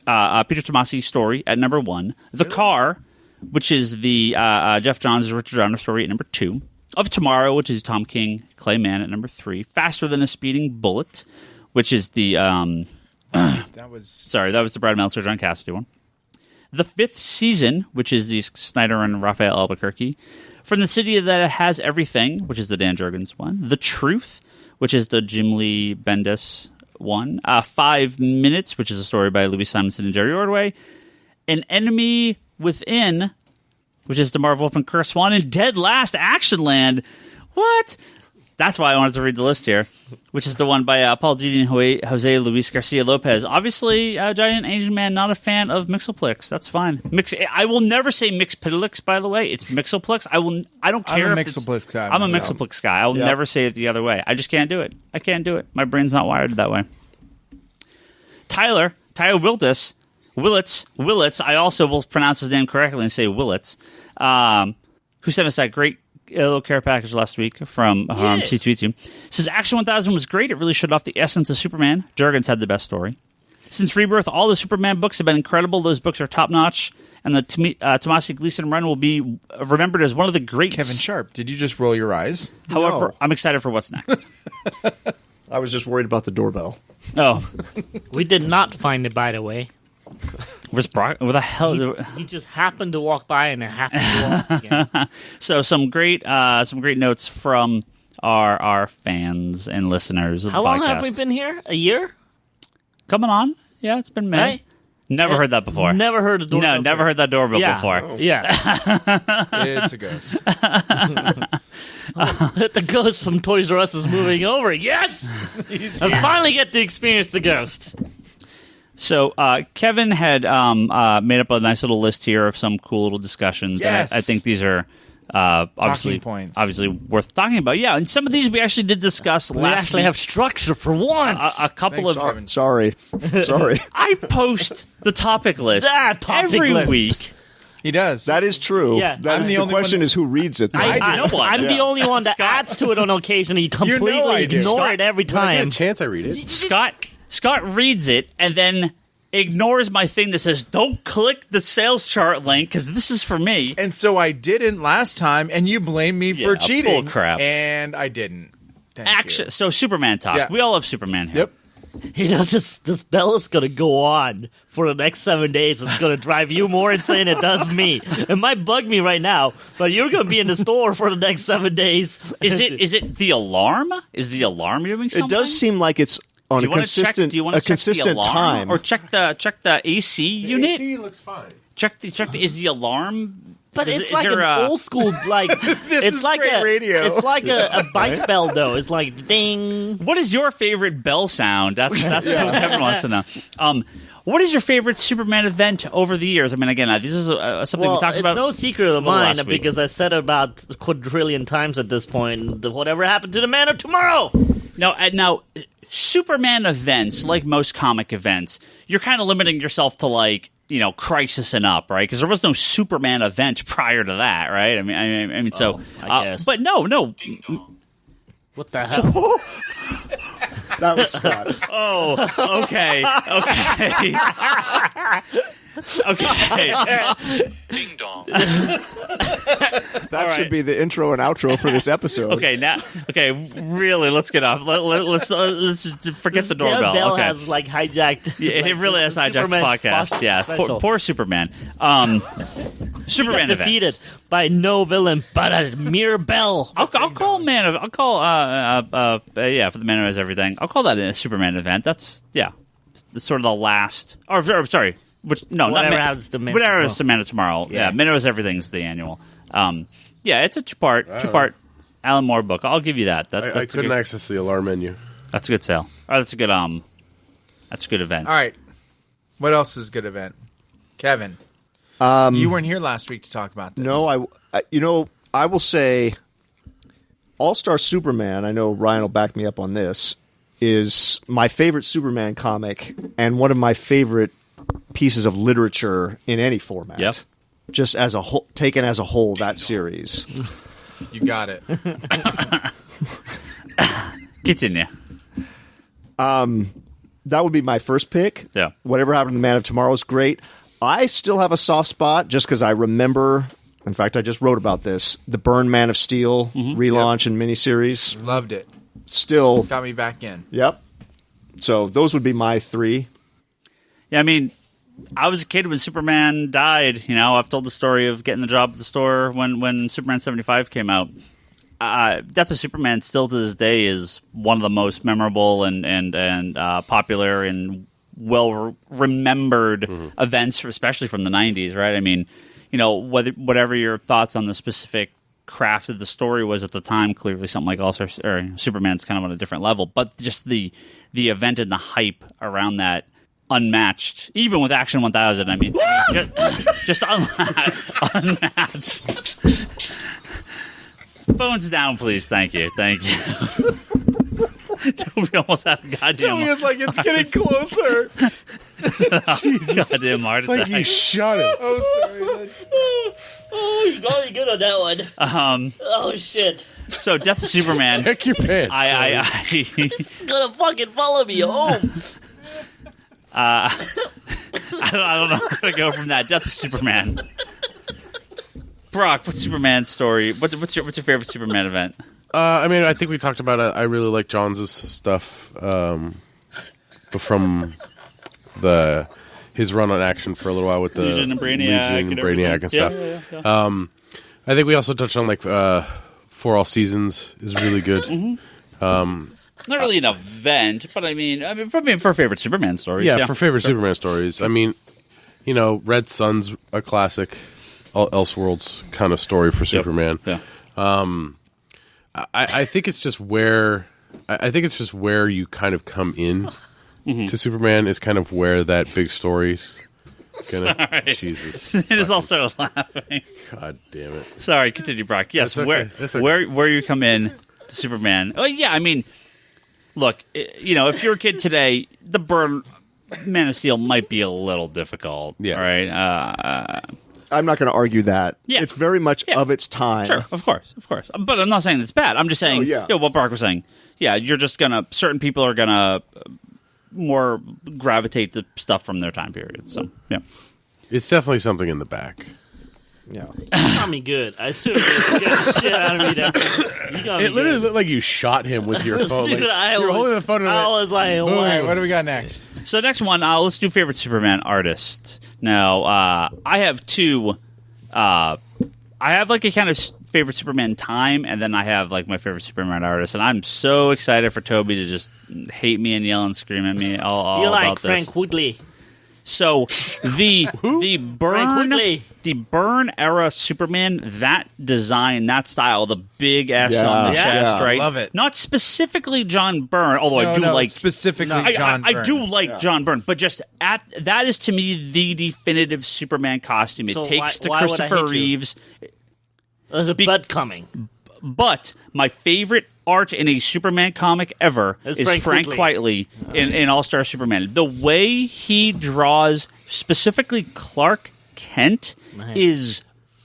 Peter Tomasi story, at number 1. The Car, which is the Jeff Johns' Richard Donner story, at number 2. Of Tomorrow, which is Tom King, Clay Mann, at number 3. Faster Than a Speeding Bullet, which is the That was the Brad Meltzer, John Cassidy one. The Fifth Season, which is the Snyder and Raphael Albuquerque. From the City That Has Everything, which is the Dan Jurgens one. The Truth, which is the Jim Lee Bendis one. 5 Minutes, which is a story by Louis Simonson and Jerry Ordway. An Enemy Within, which is the Marv Wolfman Curse one. And Dead Last Action Land. What? That's why I wanted to read the list here, which is the one by Paul Dini and Jose Luis Garcia Lopez. Obviously, Giant Asian Man, not a fan of Mixoplex. That's fine. I will never say Mixplex, by the way. It's Mixoplex. I don't care I'm a if it's... Mixoplex guy I'm a myself. Mixoplex guy. I will never say it the other way. I just can't do it. I can't do it. My brain's not wired that way. Tyler Willits, I also will pronounce his name correctly and say Willits, who sent us that great little care package last week from C2E2. Says, Action 1000 was great. It really showed off the essence of Superman. Jurgens had the best story. Since Rebirth, all the Superman books have been incredible. Those books are top-notch, and the Tomasi Gleason run will be remembered as one of the greats. Kevin Sharp. Did you just roll your eyes? However, No. I'm excited for what's next. I was just worried about the doorbell. Oh, We did not find it, by the way. where's Brock? Where the hell? He just happened to walk by and it happened to walk again. So some great notes from our fans and listeners of How the long podcast. have we been here? A year? Coming on? Yeah, it's been May. Right? Never heard that before. Never heard a doorbell. No, never heard that doorbell Yeah. before. Yeah. It's a ghost. The ghost from Toys R Us is moving over. Yes! I finally get to experience the ghost. So Kevin had made up a nice little list here of some cool little discussions. Yes. And I think these are obviously points. obviously worth talking about. Yeah, and some of these we actually did discuss We last actually week. have structure for once. A couple Thanks, of Kevin. Sorry. I post the topic list Topic every list. week. He does. That is true. Yeah. That I'm is the the only one question that- is who reads it. though. I know what. I'm the Yeah. only one that adds to it on occasion. He completely I do. ignore it every When I get time. a chance, I read it. Scott reads it and then ignores my thing that says, don't click the sales chart link because this is for me. And so I didn't last time, and you blamed me for Yeah, cheating. bull crap. And I didn't. Thank Action. you. So Superman talk. Yeah. We all love Superman here. Yep. You know, this bell is going to go on for the next 7 days. It's going to drive you more insane than it does me. It might bug me right now, but you're going to be in the store for the next 7 days. Is it the alarm? Is the alarm doing something? It does seem like it's on Do you a want to check? consistent, Do you want to check the consistent alarm time. or check the AC unit? AC looks fine. Check the is the alarm? But is, it's is like there an a- old school, like it's is like great radio. It's like a bike bell, though. It's like ding. What is your favorite bell sound? That's what Kevin wants to know. What is your favorite Superman event over the years? I mean, again, this is something Well, we talked it's about. no secret of last mine week. because I said it about a quadrillion times at this point. Whatever happened to the Man of Tomorrow? Now, Superman events, like most comic events, you're kind of limiting yourself to Crisis and up, right? Because there was no Superman event prior to that, right? I mean, so I guess. but no. What the hell? That was Scott. Oh, okay. Okay. Ding dong. That should be the intro and outro for this episode. Okay, now, really, let's get off. Let's just forget the doorbell. Bell Okay. has like hijacked. Yeah, it really has hijacked the podcast. Yeah, poor Superman. Superman Got defeated events. by no villain but a mere bell. I'll call for the man who has everything. I'll call that a Superman event. That's sort of the last. Or sorry, Whatever happens to Man Whatever Tomorrow. is to Man of Tomorrow. Yeah. Man who has everything's the annual. It's a two part Alan Moore book. I'll give you that. I That's couldn't access the alarm menu. That's a good sale. Or that's a good event. All right. What else is a good event? Kevin. You weren't here last week to talk about this. No, I will say All-Star Superman, I know Ryan will back me up on this, is my favorite Superman comic and one of my favorite pieces of literature in any format. Yep. Just as a whole, taken as a whole, that series. You got it. Continue. That would be my first pick. Yeah. Whatever happened to Man of Tomorrow is great. I still have a soft spot just because I remember, in fact, I just wrote about this, the Byrne Man of Steel relaunch and miniseries. Loved it. Still, Got me back in. yep. So those would be my three. Yeah, I mean, I was a kid when Superman died. You know, I've told the story of getting the job at the store when Superman 75 came out. Death of Superman still to this day is one of the most memorable and popular and well remembered events, especially from the 90s, right? I mean, you know, whatever your thoughts on the specific craft of the story was at the time, clearly something like All-Star or Superman's kind of on a different level, but just the event and the hype around that unmatched, even with Action 1000. I mean, just unmatched. Phones down, please. Thank you. Toby almost had a goddamn. like, it's getting closer. Goddamn heart Like attack. you shot it. Oh, sorry. Oh, you got me good on that one. Oh shit! So, Death of Superman. Check your pants. He's gonna fucking follow me home. I don't know where to go from that. Death of Superman. Brock, what's Superman's story? What's your favorite Superman event? I mean, I think we talked about it. I really like Johns' stuff from his run on Action for a little while with the Legion and Brainiac Legion and Brainiac and stuff. Yeah. I think we also touched on like For All Seasons is really good. Not really an event, but I mean, probably for favorite Superman stories. Yeah, for favorite Superman stories. I mean, you know, Red Sun's a classic, Elseworlds kind of story for Superman. Yeah. I think it's just where you kind of come in to Superman is kind of where that big story's gonna. Sorry. Jesus, It is also laughing. God damn it! Sorry, continue, Brock. Yes, That's okay. That's okay. where you come in to Superman. Oh yeah, I mean, look, you know, if you're a kid today, the Byrne Man of Steel might be a little difficult. Yeah. Right. I'm not going to argue that. Yeah. It's very much Yeah. of its time. Sure, of course. But I'm not saying it's bad. I'm just saying, Oh, yeah. you know, what Brock was saying. Yeah, you're just gonna. Certain people are gonna more gravitate to stuff from their time period. So yeah. It's definitely something in the back. Yeah. You got me good. I assume you scared the shit out of me there. You got me It literally good. looked like you shot him with your phone. Dude, like, I you were was, holding the phone. And I was like, All right, what? what do we got next? So next one, let's do favorite Superman artist. Now, I have two. I have like a kind of favorite Superman time, and then I have like my favorite Superman artist. And I'm so excited for Toby to just hate me and yell and scream at me all You about like this. Frank Woodley. So the Frank Byrne Woodley. the Byrne era Superman, that design, that style, the big S Yeah, on the yeah. chest, Yeah, right? love it. Not specifically John Byrne, although I do like specifically John I Byrne. do like John Byrne, but just that is to me the definitive Superman costume. It So takes to why would I Christopher hate you? Reeves. There's a bud coming. But my favorite art in a Superman comic ever It's is Frank Frank Quitely in All-Star Superman. The way he draws specifically Clark Kent is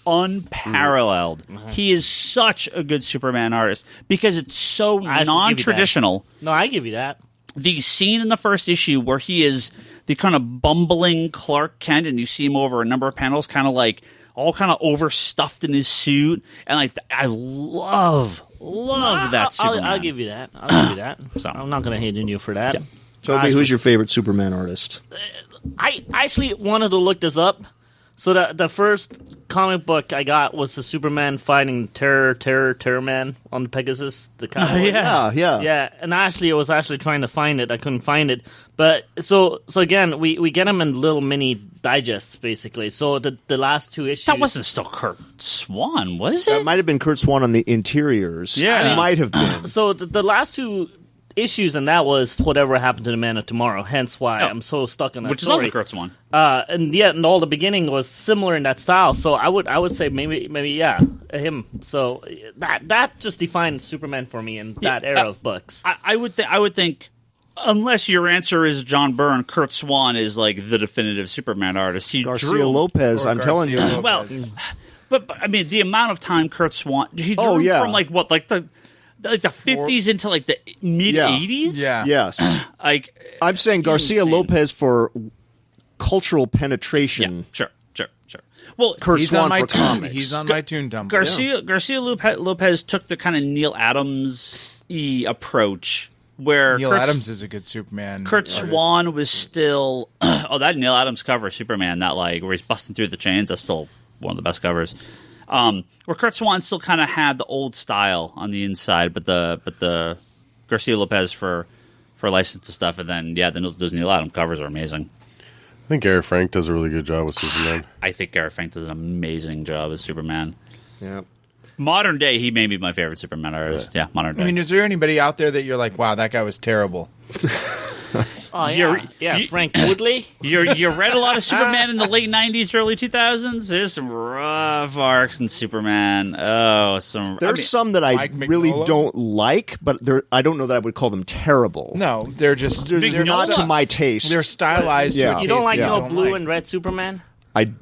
unparalleled. He is such a good Superman artist because it's so I should give you that. non-traditional. No, I give you that. The scene in the first issue where he is the kind of bumbling Clark Kent, and you see him over a number of panels, kind of like all kind of overstuffed in his suit, and like I love that Superman. I'll give you that. I'll give you that. So- I'm not going to hate on you for that. Yeah. Toby, who's your favorite Superman artist? I actually wanted to look this up. So the first comic book I got was the Superman fighting Terror Man on the Pegasus. The cowboy. Yeah. Yeah, and actually, I was actually trying to find it. I couldn't find it. But so again, we get them in little mini digests, basically. So the last two issues. That wasn't still Kurt Swan, was That it? might have been Kurt Swan on the interiors. Yeah. It might have been. So the last two issues, and that was Whatever Happened to the Man of Tomorrow. Hence why I'm so stuck on that Which is story. also Kurt Swan. And all the beginning was similar in that style. So I would say maybe yeah, him. So that just defined Superman for me in that era of books. I would think, unless your answer is John Byrne, Kurt Swan is like the definitive Superman artist. He Garcia drew Lopez, I'm telling you. Garcia well, Lopez. but I mean the amount of time Kurt Swan he drew Oh, yeah. from like the 50s into like the mid 80s. Yeah. Yes. Like I'm saying Garcia Insane. Lopez for cultural penetration. sure. Well, Kurt He's Swan on my for comics. He's on my Toon Tumblr. Garcia Lopez took the kind of Neil Adams-y approach where Neil Kurt Adams is a good Superman. Kurt artist. Swan was still that Neil Adams cover Superman, that like where he's busting through the chains, that's still one of the best covers. Where Kurt Swan still kind of had the old style on the inside, but the Garcia Lopez for licensed stuff, and then those Neil Adams covers are amazing. I think Gary Frank does a really good job with Superman. I think Gareth Frank does an amazing job as Superman. Yeah. Modern day, he may be my favorite Superman artist. Yeah, modern day. I mean, is there anybody out there that you're like, wow, that guy was terrible? Oh You're- yeah, you- Frank Woodley. You read a lot of Superman in the late 90s, early 2000s? There's some rough arcs in Superman. Oh, There's some that I Mike really Mignola? don't like, but I don't know that I would call them terrible. No, they're just They're they're not st- to my taste. They're stylized. Yeah. To a You don't taste like that I no don't blue like. and red Superman? I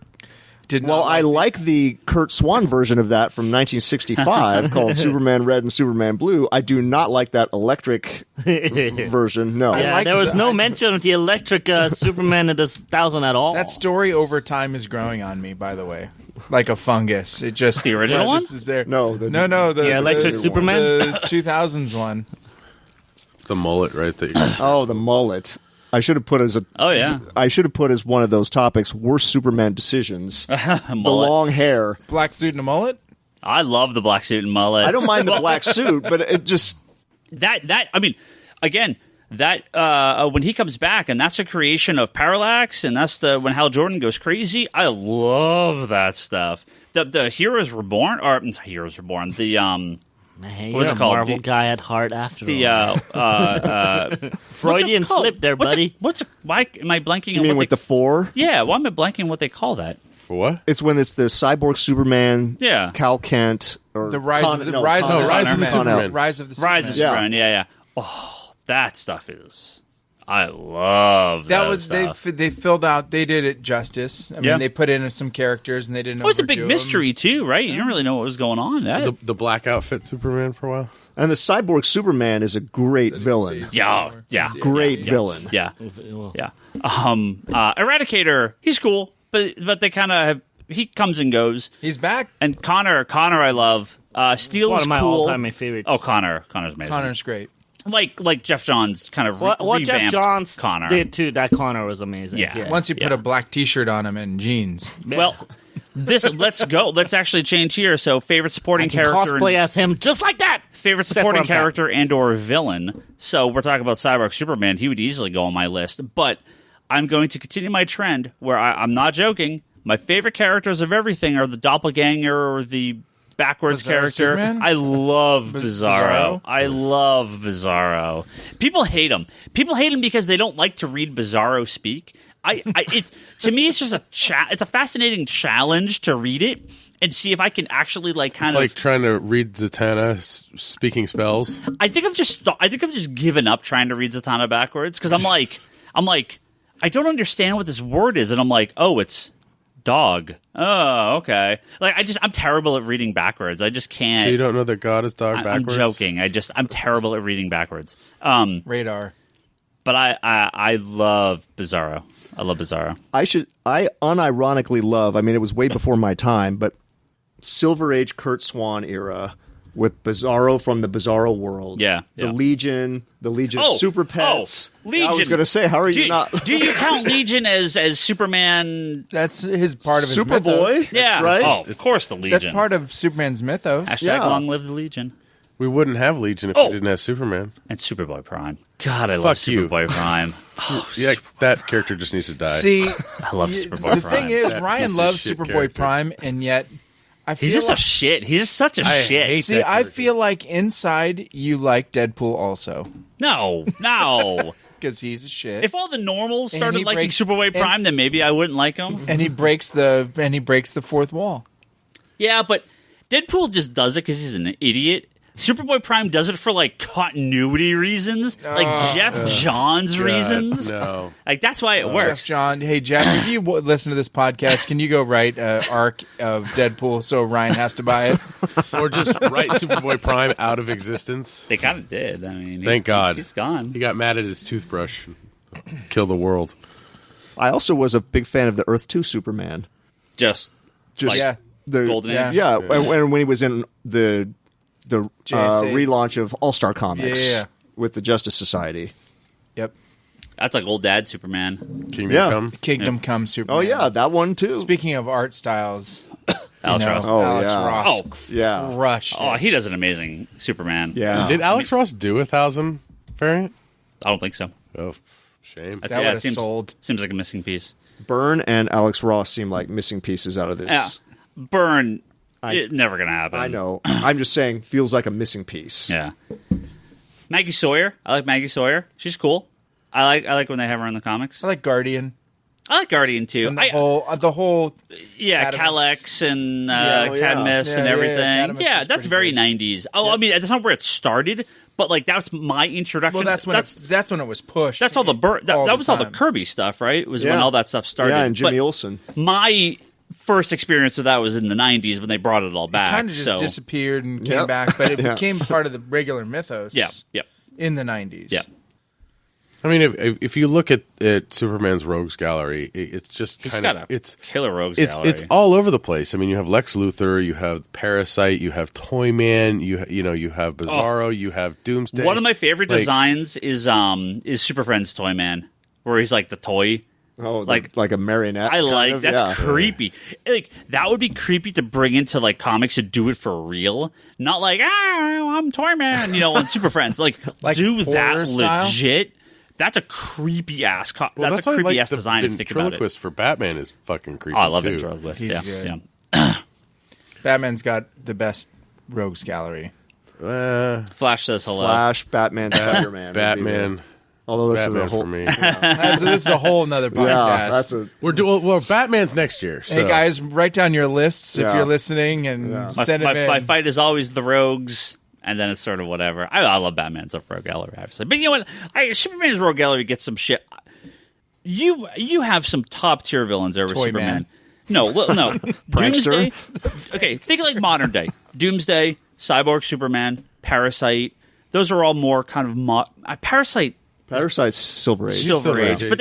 Did not Well, I like the Kurt Swan version of that from 1965 called Superman Red and Superman Blue. I do not like that electric version. No. Yeah, like there was the- no mention of the electric Superman in this 1000 at all. That story over time is growing on me. By the way, like a fungus. It just The original it one? just is there. No, no. The electric Superman? the 2000s one. The mullet, right? That you Oh, the mullet. I should have put as a. Oh, yeah. I should have put as one of those topics worst Superman decisions. The mullet. long hair. Black suit and a mullet. I love the black suit and mullet. I don't mind the black suit, but it just. that I mean, again, that when he comes back, and that's a creation of Parallax, and that's when Hal Jordan goes crazy. I love that stuff. The Heroes Reborn, or not Heroes Reborn, the Man, What was you're it a called? Marvel guy at heart after the all. Freudian what's it called? slip there, buddy. Why am I blanking? You on mean what with they, the four? Yeah, why am I blanking what they call that? for what? It's when it's the cyborg Superman, Yeah. Cal Kent, or The rise of the no, rise Con- of the Rise of the Superman. Superman. Rise of the Rise of Superman. Yeah. Superman. Yeah. Oh, that stuff is. I love That that was stuff. they filled out. They did it justice. I mean, Yeah. they put in some characters and they didn't. It was a big overdo 'em. mystery too, right? You didn't really know what was going on. The black outfit Superman for a while. And the cyborg Superman is a great villain. yeah. Great villain. Yeah. Eradicator, he's cool, but they kind of he comes and goes. He's back. And Connor, I love. Steel One is of my cool. all-time favorites. Oh, Connor's amazing. Connor's great. like Jeff Johns kind of What Jeff revamped Johns Connor. did too. That Connor was amazing. Yeah. Once you put a black T-shirt on him and jeans. Well, let's go. Let's actually change here. So, favorite supporting character, cosplay as him just like that. favorite Except for supporting I'm fat. character and/or villain. So, we're talking about Cyborg Superman. He would easily go on my list, but I'm going to continue my trend where I'm not joking. My favorite characters of everything are the doppelganger or the backwards Bizarro character. Superman? I love Bizarro. Bizarro? I love Bizarro. People hate him. People hate him because they don't like to read Bizarro speak. It's to me, it's just it's a fascinating challenge to read it and see if I can actually It's like trying to read Zatanna speaking spells. I think I've just given up trying to read Zatanna backwards because I'm like I don't understand what this word is, and I'm like, oh, it's dog. Oh, okay. Like I'm terrible at reading backwards. I just can't. So you don't know that God is dog I'm backwards? joking. I'm terrible at reading backwards. Radar. But I love Bizarro. I love Bizarro. I unironically love, I mean, it was way before my time, but Silver Age Kurt Swan era with Bizarro from the Bizarro world. Yeah, The yeah. Legion Super Pets. Legion. I was going to say, how are you not? Do you count Legion as Superman? That's his part of his Superboy? mythos. Yeah. right. Oh, of course, the Legion. That's part of Superman's mythos. Hashtag Yeah. long live the Legion. We wouldn't have Legion if Oh. we didn't have Superman. And Superboy Prime. God, I love Fuck you. Superboy Prime. Yeah, that character just needs to die. See, I love Superboy the Prime. thing is, That piece Ryan of loves shit Superboy character. Prime, and yet I feel He's just like, a shit. He's just such a I shit. hate see, that I character. feel like inside you like Deadpool also No. because he's a shit. If all the normals And started he liking breaks- Superboy and- Prime, then maybe I wouldn't like him. and he breaks the fourth wall. Yeah, but Deadpool just does it because he's an idiot. Superboy Prime does it for like continuity reasons, like Jeff Johns God, reasons. No. Like that's why it Jeff works. John, hey Jeff, if you listen to this podcast, can you go write an arc of Deadpool so Ryan has to buy it? Or just write Superboy Prime out of existence. They kind of did. I mean, Thank God. he's gone. He got mad at his toothbrush and killed the world. I also was a big fan of the Earth 2 Superman. Just Just Yeah. the Golden Yeah. Age. Yeah, and when he was in the JSA. relaunch of All Star Comics Yeah. with the Justice Society. Yep. That's like old dad Superman. Kingdom Yeah. Come. Kingdom Come Superman. Oh yeah, that one too. Speaking of art styles, Alex you know, Ross. Oh, Alex yeah. Ross Oh, yeah, crushed Oh, it. he does an amazing Superman. yeah. Did Alex Ross do 1,000 variant? I don't think so. Oh, shame. That's, That yeah, it would've sold. Seems like a missing piece. Byrne and Alex Ross seem like missing pieces out of this. Yeah, Burn. It's never gonna happen. I know. I'm just saying, feels like a missing piece. Yeah. Maggie Sawyer. I like Maggie Sawyer. She's cool. I like when they have her in the comics. I like Guardian. I like Guardian too. And the whole Yeah, Cadmus. Calyx and Yeah, Cadmus yeah. and Yeah, everything. Cadmus Yeah, is that's pretty very good. 90s. Oh, I mean, that's not where it started, but like that's my introduction. well, that's when it was pushed. that's all the that was all the time. Kirby stuff, right? It was when Yeah. all that stuff started. Yeah, and Jimmy But Olsen. my first experience with that was in the 90s when they brought it all back. Kind of just so, disappeared and came Yep. back, but it Yeah. became part of the regular mythos. yeah, yeah, in the 90s. yeah. I mean, if you look at Superman's Rogues Gallery, it's just He's kind got of a it's killer rogues it's gallery. it's all over the place. I mean, you have Lex Luthor, you have Parasite, you have Toyman, you have Bizarro, you have Doomsday. One of my favorite Like- designs is Super Friends Toyman, where he's like the toy. Oh, like- like a marionette. I kind like of, that's yeah. creepy. Like that would be creepy to bring into like comics to do it for real, not like I'm Toyman, on Super Friends. Like do that horror style? legit. That's a creepy ass. Well, that's a why I creepy like ass design to think about it. ventriloquist for Batman is fucking creepy. Oh, I love too. ventriloquist. He's Yeah, good. yeah. Batman's got the best rogues gallery. Flash says hello. Flash, Batman, Spider-Man. would be Batman, the- Although this Batman is a whole. for me. This is a whole nother podcast. Yeah, that's a. Well, Batman's next year. So. Hey guys, write down your lists if Yeah. you're listening and send them in. My fight is always the rogues, and then it's sort of whatever. I love Batman's up rogue gallery, obviously, but you know what? Superman's rogue gallery gets some shit. You have some top tier villains there with Toy Superman. Man. No, no. Prankster? Doomsday. Okay, think like modern day. Doomsday, Cyborg, Superman, Parasite. Those are all more kind of Parasite. Parasite's Silver Age. Silver Silver Age, Age. but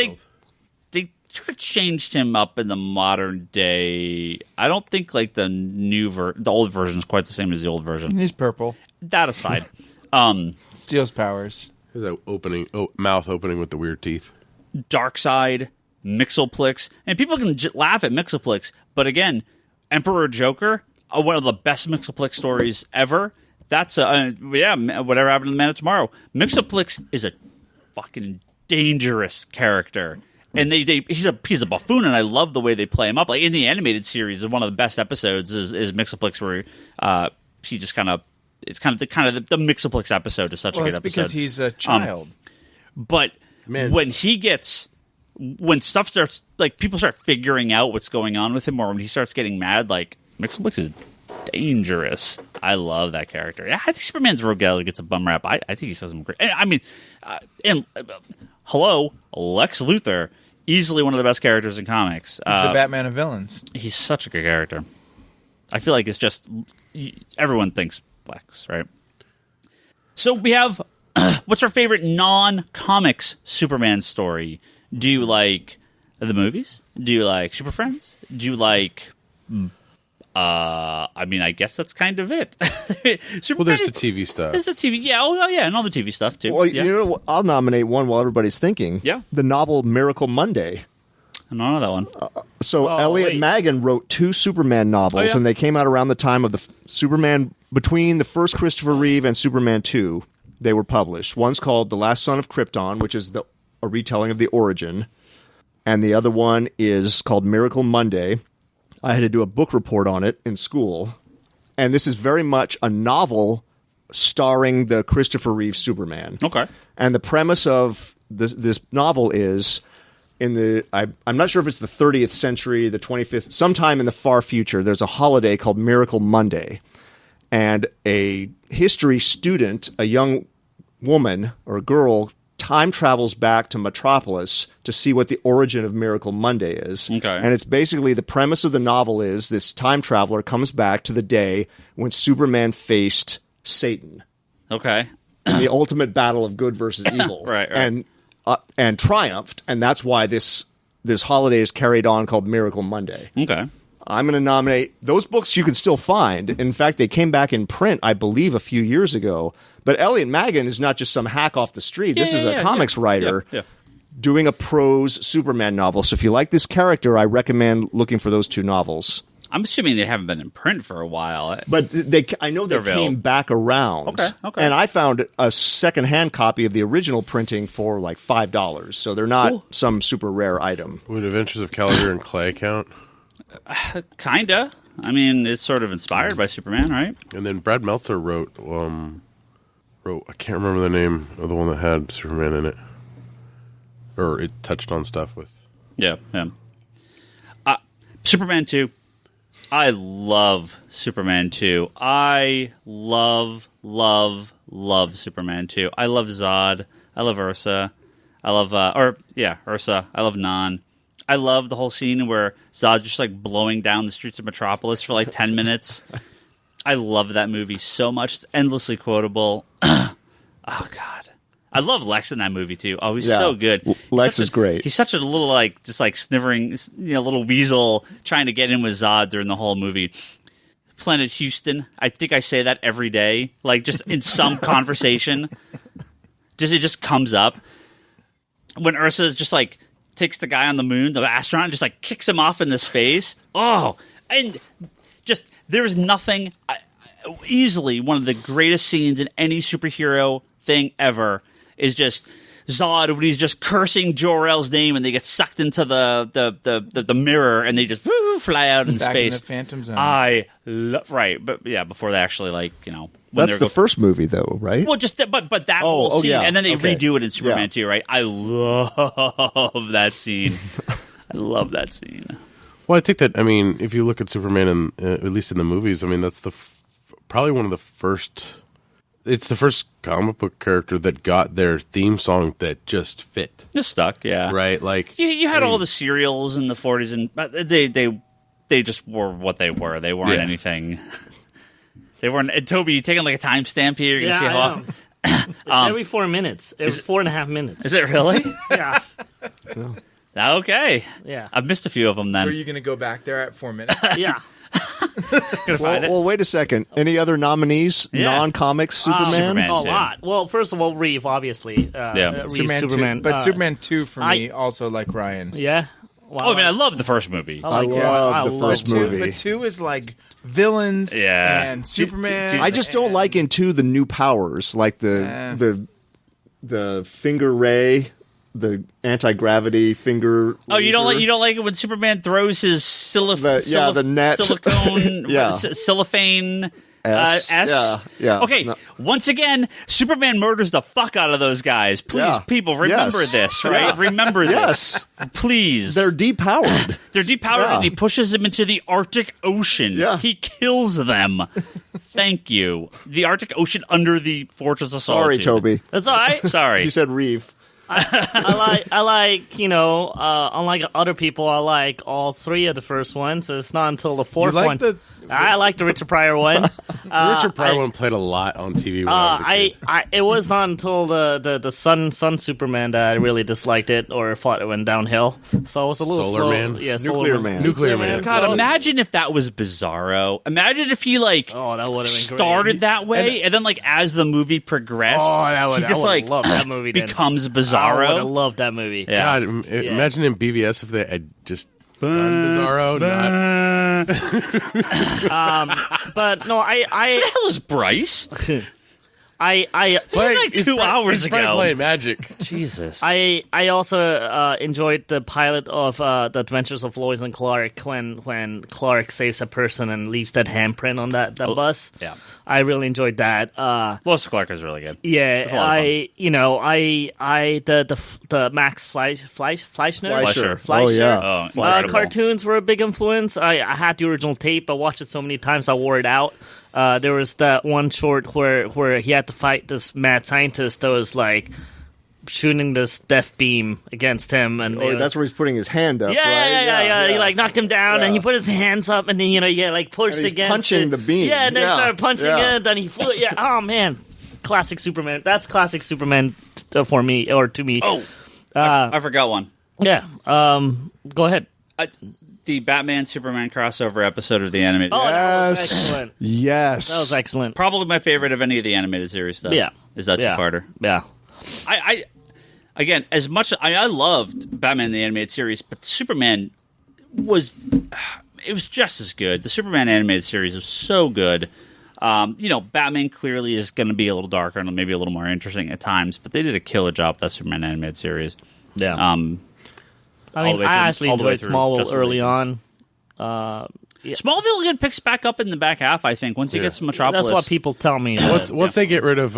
they sort of changed him up in the modern day. I don't think like the the old version is quite the same as the old version. He's purple. That aside, Steals powers. There's that mouth opening with the weird teeth. Darkseid, Mixoplex, and people can laugh at Mixoplex, but again, Emperor Joker, one of the best Mixoplex stories ever. That's whatever happened to the Man of Tomorrow. Mixoplex is a fucking dangerous character, and he's a buffoon, and I love the way they play him up. Like in the animated series, one of the best episodes is Mixoplex, where he just kind of it's kind of the Mixoplex episode is such Well, a it's good episode. because he's a child. But Man. when stuff starts, like people start figuring out what's going on with him, or when he starts getting mad, like Mixoplex is dangerous. I love that character. Yeah, I think Superman's rogue gallery gets a bum rap. I think he does some great. I mean, hello, Lex Luthor, easily one of the best characters in comics. He's the Batman of villains. He's such a good character. I feel like it's just everyone thinks Lex, right? So we have what's our favorite non-comics Superman story? Do you like the movies? Do you like Super Friends? Do you like? I mean, I guess that's kind of it. Well, there's the TV stuff. There's the TV, yeah, oh yeah, and all the TV stuff too. Well, yeah. you know, I'll nominate one while everybody's thinking. Yeah. The novel Miracle Monday. I don't know that one. So Elliot wait. Magan wrote 2 Superman novels, yeah. and they came out around the time of the Superman, between the first Christopher Reeve and Superman 2, they were published. One's called The Last Son of Krypton, which is a retelling of the origin, and the other one is called Miracle Monday. I had to do a book report on it in school, and this is very much a novel starring the Christopher Reeve Superman. Okay. And the premise of this novel is I'm not sure if it's the 30th century, the 25th, sometime in the far future, there's a holiday called Miracle Monday. And a history student, a young woman or a girl, time travels back to Metropolis to see what the origin of Miracle Monday is. Okay. And it's basically the premise of the novel is this time traveler comes back to the day when Superman faced Satan. Okay. In the ultimate battle of good versus evil. Right. And triumphed, and that's why this holiday is carried on called Miracle Monday. Okay. I'm going to nominate those books you can still find. In fact, they came back in print, I believe, a few years ago. But Elliot Magan is not just some hack off the street. This is a comics writer doing a prose Superman novel. So if you like this character, I recommend looking for those 2 novels. I'm assuming they haven't been in print for a while. But I know they They're came back around. Okay. And I found a secondhand copy of the original printing for like $5. So they're not some super rare item. Would Adventures of Caliber and Clay count? Kinda. I mean, it's sort of inspired by Superman, right? And then Brad Meltzer wrote I can't remember the name of the one that had Superman in it, or it touched on stuff with. Yeah. Superman 2. I love Superman 2. I love Superman 2. I love Zod. I love Ursa. I love Ursa. I love Non. I love the whole scene where Zod's just like blowing down the streets of Metropolis for like 10 minutes. I love that movie so much. It's endlessly quotable. Oh God. I love Lex in that movie too. Oh, he's so good. Lex is great. He's such a little just snivering, little weasel trying to get in with Zod during the whole movie. Planet Houston. I think I say that every day, like just in some conversation. It just comes up when Ursa is just like takes the guy on the moon, the astronaut, and just like kicks him off into space. Oh, and just there's nothing. Easily one of the greatest scenes in any superhero thing ever is just Zod when he's just cursing Jor-El's name and they get sucked into the mirror and they just fly out in Back space. in the Phantom Zone. But yeah, before they actually when That's the first movie, though, right? Well, just but that whole scene, yeah. and then they Okay. redo it in Superman Yeah. 2, right? I love that scene. I love that scene. Well, I think that if you look at Superman, at least in the movies, that's probably one of the first. It's the first comic book character that got their theme song that just fit. Just stuck, yeah. Right, like You had all the serials in the 40s, and they just were what they were. They weren't anything. They weren't. And Toby, you taking like a timestamp here? You're gonna see how It's every 4 minutes. Every 4.5 minutes. Is it really? Yeah. Okay. Yeah. I've missed a few of them then. So are you going to go back there at 4 minutes? Yeah. Gonna find it. Well, wait a second. Any other nominees? Yeah. Non-comics Superman? Superman. A too. lot. Well, first of all, Reeve, obviously. Reeve, Superman. 2. But Superman 2 for me, I- also like Ryan. Yeah. Wow. Oh, I mean, I love the first movie. I like I it. love the love first it. movie. But 2 is like villains Yeah. and Superman. I just don't like in 2 the new powers, like the finger ray, the anti-gravity finger. Oh, you don't laser. like it when Superman throws his The net. silicone Yeah. cellophane S. S. Yeah. Okay, No. once again, Superman murders the fuck out of those guys. Please, Yeah. people, remember Yes. this, right? Yeah. Remember Yes. this, please. They're depowered. They're depowered, Yeah. and he pushes them into the Arctic Ocean. Yeah. He kills them. Thank you. The Arctic Ocean under the Fortress of Solitude. Sorry, Toby. That's all right. Sorry. You said Reeve. I like, unlike other people, I like all three of the first ones. So it's not until the fourth like one. the- I like the Richard Pryor one. The Richard Pryor one played a lot on TV when I was a kid. It was not until the Sun Superman that I really disliked it or thought it went downhill. So I was a little Solar slow. Man? Yeah, Nuclear Man. Nuclear Man. God, So- imagine if that was Bizarro. Imagine if he Oh, that would have been great. started that way, and then as the movie progressed, he just loved that movie. Then. becomes I would have Bizarro. loved that movie. Yeah. God, imagine in BVS if they had just done Bizarro. But no, Who the hell is Bryce? I like 2 hours he's probably ago. playing Magic. Jesus. I also enjoyed the pilot of The Adventures of Lois and Clark when Clark saves a person and leaves that handprint on that bus. yeah. I really enjoyed that. Lois Clark is really good. Yeah, a lot of the Max Fleischner. Fleischer. Fleischer. Oh, yeah. Oh, incredible. Cartoons were a big influence. I had the original tape. I watched it so many times I wore it out. There was that one short where he had to fight this mad scientist that was shooting this death beam against him, and That's where he's putting his hand up. yeah. right? He knocked him down, and he put his hands up, and then he pushed And he's against punching it. the beam. Yeah, and then Yeah. started punching Yeah. it. Then he flew. Yeah, oh man, classic Superman. That's classic Superman for me or to me. Oh, I forgot one. Yeah. Go ahead. The Batman Superman crossover episode of the animated. Oh, that was Yes. excellent. Yes. That was excellent. Probably my favorite of any of the animated series stuff. Yeah. Is that Yeah. two-parter. Yeah. I again, as much I loved Batman the animated series, but Superman was just as good. The Superman animated series was so good. Batman clearly is going to be a little darker and maybe a little more interesting at times, but they did a killer job with that Superman animated series. Yeah. I all the mean, way I through- actually all the way enjoyed through Smallville Justice early League. on. Smallville again picks back up in the back half, I think, once he gets to Metropolis. That's what people tell me. Once they get rid of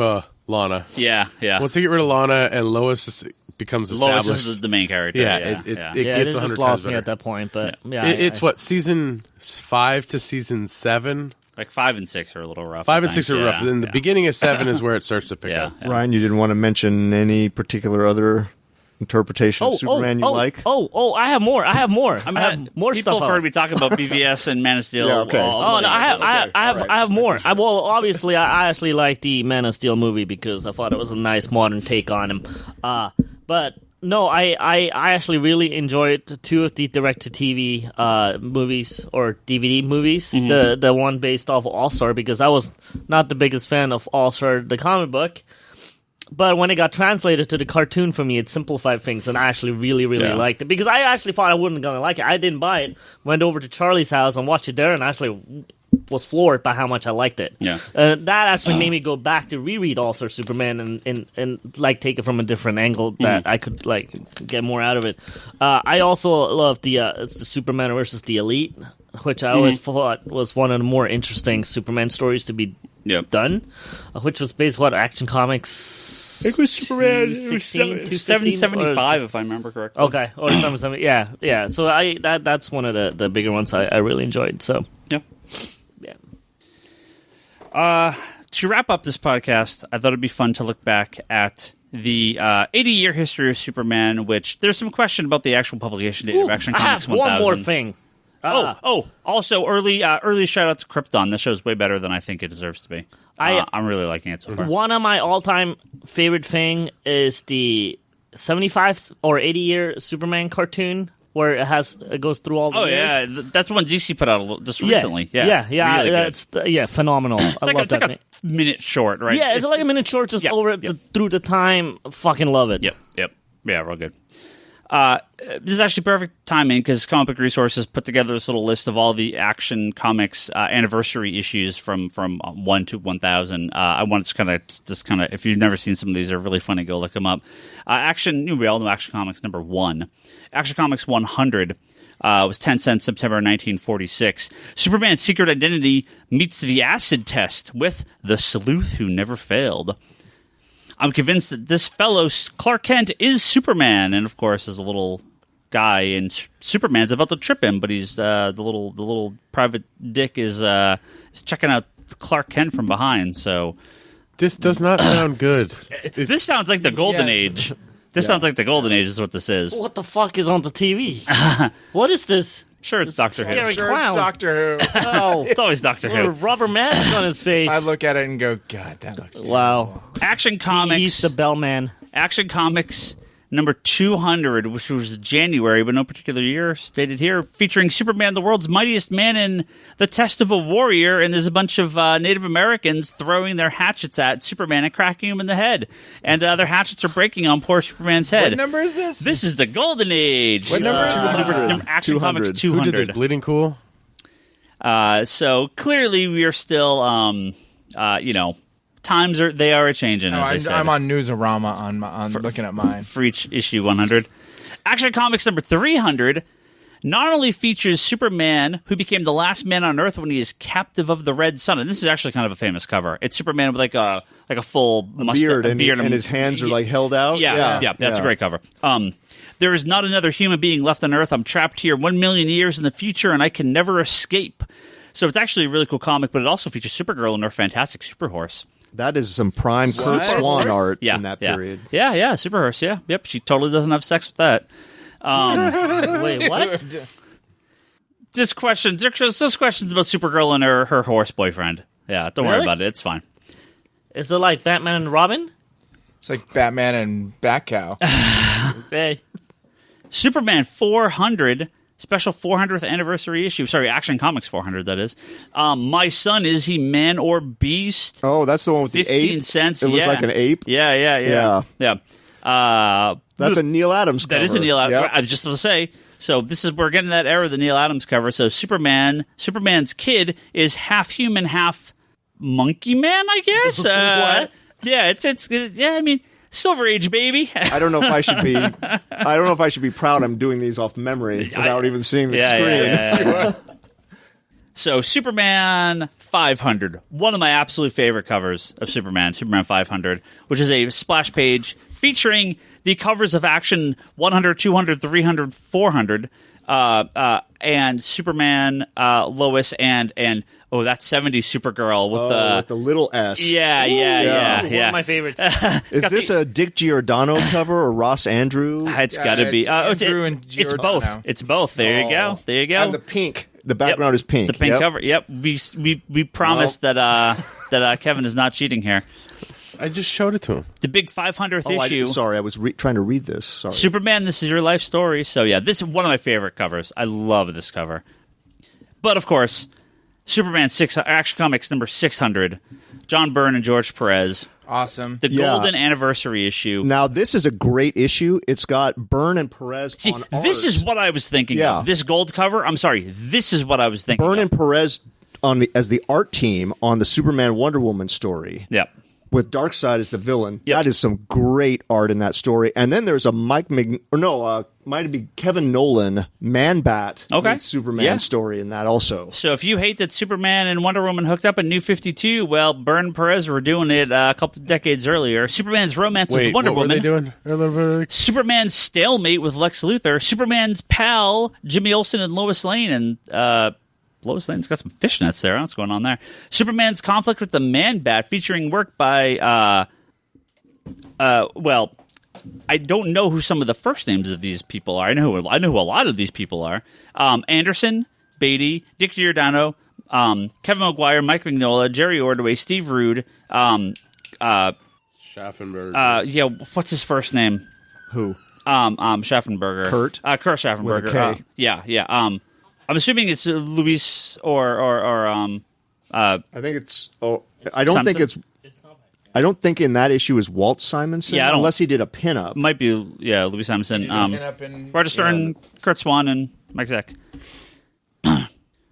Lana, Yeah. once they get rid of Lana and Lois becomes established, Lois is the main character. yeah, Yeah, it Yeah, gets it 100 just times lost me better. at that point, but yeah, It's what, season 5 to season 7? Like 5 and 6 are a little rough. 5 I and 6 think. are rough. Yeah, Then the yeah. beginning of 7 is where it starts to pick Yeah. up. Yeah. Ryan, you didn't want to mention any particular other interpretation of Superman you like? I have more. I have more I have more people stuff. have heard me talk about BVS and Man of Steel. Yeah, okay. Oh no, I Okay. have more. Obviously, I actually like the Man of Steel movie because I thought it was a nice modern take on him. But no, I actually really enjoyed two of the direct-to-TV movies or DVD movies. The one based off of All-Star because I was not the biggest fan of All-Star the comic book. But when it got translated to the cartoon for me, it simplified things, and I actually really liked it. Because I actually thought I wasn't going to like it. I didn't buy it. Went over to Charlie's house and watched it there, and actually was floored by how much I liked it. Yeah. That actually made me go back to reread All-Star Superman and take it from a different angle that I could get more out of it. I also love it's the Superman versus the Elite, which I always thought was one of the more interesting Superman stories to be done, which was based on Action Comics. It was Superman. 216, 775, if I remember correctly. Okay, or something. Yeah. So that's one of the bigger ones I really enjoyed. So Yeah. yeah. To wrap up this podcast, I thought it'd be fun to look back at the 80-year history of Superman, which there's some question about the actual publication date of Action I Comics have 1000. one more thing. Also early shout out to Krypton. This show's way better than I think it deserves to be. I'm really liking it so far. One of my all-time favorite thing is the 75 or 80-year Superman cartoon where it goes through all the Oh years. yeah, that's the one DC put out just recently. Yeah, yeah. Really good. Phenomenal. I love It's that. like a minute short, right? Yeah, it's like a minute short, just through the time. Fucking love it. Yep. Yeah, real good. This is actually perfect timing because Comic Book Resources put together this little list of all the Action Comics anniversary issues from 1 to 1000. I want to just kind of, if you've never seen some of these, they're really funny. Go look them up. We all know Action Comics number 1. Action Comics 100 was 10 cents, September 1946. Superman's secret identity meets the acid test with the sleuth who never failed. I'm convinced that this fellow, Clark Kent, is Superman. And, of course, there's a little guy, and Superman's about to trip him, but he's the little private dick is checking out Clark Kent from behind. So This does not sound good. this sounds like the Golden Age. This sounds like the Golden Age is what this is. What the fuck is on the TV? What is this? Sure, it's Doctor Who. scary. Sure, Clown. it's Doctor Who. Oh, It's always Doctor with a Who. rubber mask on his face. I look at it and go, God, that looks Wow. Action Comics. He's the bellman. Action Comics number 200, which was January, but no particular year stated here, featuring Superman, the world's mightiest man in the test of a warrior, and there's a bunch of Native Americans throwing their hatchets at Superman and cracking him in the head, and their hatchets are breaking on poor Superman's head. What number is this? This is the Golden Age. What number is this? Action 200. Comics Who did 200. this? Bleeding Cool? So clearly we are still, times are a-changing, No, as they said. I'm on Newsarama on looking at mine. For each issue 100. Action Comics number 300 not only features Superman, who became the last man on Earth when he is captive of the Red Sun, and this is actually kind of a famous cover. It's Superman with like a full beard, and his hands are like held out. Yeah, that's a great cover. There is not another human being left on Earth. I'm trapped here 1 million years in the future, and I can never escape. So it's actually a really cool comic, but it also features Supergirl and her fantastic Superhorse. That is some prime Kurt Swan art Yeah, in that yeah. period. Yeah, Superhorse. Yeah, yep. She totally doesn't have sex with that. Wait, what? Just questions about Supergirl and her horse boyfriend. Yeah, don't worry Really? about it. It's fine. Is it like Batman and Robin? It's like Batman and Batcow. Hey. Superman 400, special 400th anniversary issue. Sorry, Action Comics 400, that is. My son, is he man or beast? Oh, that's the one with the 15 ape. cents. It looks yeah. like an ape. Yeah. That's a Neil Adams cover. That is a Neil Adams. Yep. I was just going to say. So we're getting that era of the Neil Adams cover. So Superman's kid is half human, half monkey man, I guess. What? Yeah, it's I mean, Silver Age baby. I don't know if I should be. I don't know if I should be proud. I'm doing these off memory without even seeing the screen. Yeah. So Superman 500, one of my absolute favorite covers of Superman 500, which is a splash page featuring the covers of Action 100, 200, 300, 400, and Superman, Lois, and that 70s Supergirl with the little S. Yeah. One of my favorites. Is this a Dick Giordano cover or Ross Andrew? It's got to be. it's Andrew and it's both. Giordano. It's both. There you go. There you go. And the pink. The background is pink. The pink Yep. cover. Yep. We promised that Kevin is not cheating here. I just showed it to him. The big 500th issue. Sorry, I was trying to read this. Sorry. Superman, this is your life story. So yeah, this is one of my favorite covers. I love this cover. But of course, Superman 6 Action Comics number 600, John Byrne and George Perez. Awesome. The golden anniversary issue. Now, this is a great issue. It's got Byrne and Perez See, on art. this is what I was thinking Yeah. of. This gold cover. I'm sorry. This is what I was thinking Byrne of. and Perez as the art team on the Superman Wonder Woman story. Yep. With Darkseid as the villain. Yep. That is some great art in that story. And then there's a might be Kevin Nolan Man-Bat Superman story in that also. So if you hate that Superman and Wonder Woman hooked up in New 52, well, Byrne and Perez were doing it a couple decades earlier. Superman's romance with Wonder what Woman. were they doing? Superman's stalemate with Lex Luthor. Superman's pal, Jimmy Olsen and Lois Lane. And Lois Lane's got some fishnets there. What's going on there? Superman's conflict with the Man-Bat, featuring work by, I don't know who some of the first names of these people are. I know who a lot of these people are. Anderson, Beatty, Dick Giordano, Kevin McGuire, Mike Mignola, Jerry Ordway, Steve Rude, Schaffenberg. what's his first name? Who? Schaffenberger. Kurt? Kurt Schaffenberger. With a K. Yeah. I'm assuming it's Luis or I think it's. Oh, I don't think Simonson? it's. I don't think in that issue is Walt Simonson. Yeah, I don't- unless he did a pinup. might be Louis Simonson. Roger Stern, Kurt Swan, and Mike Zeck.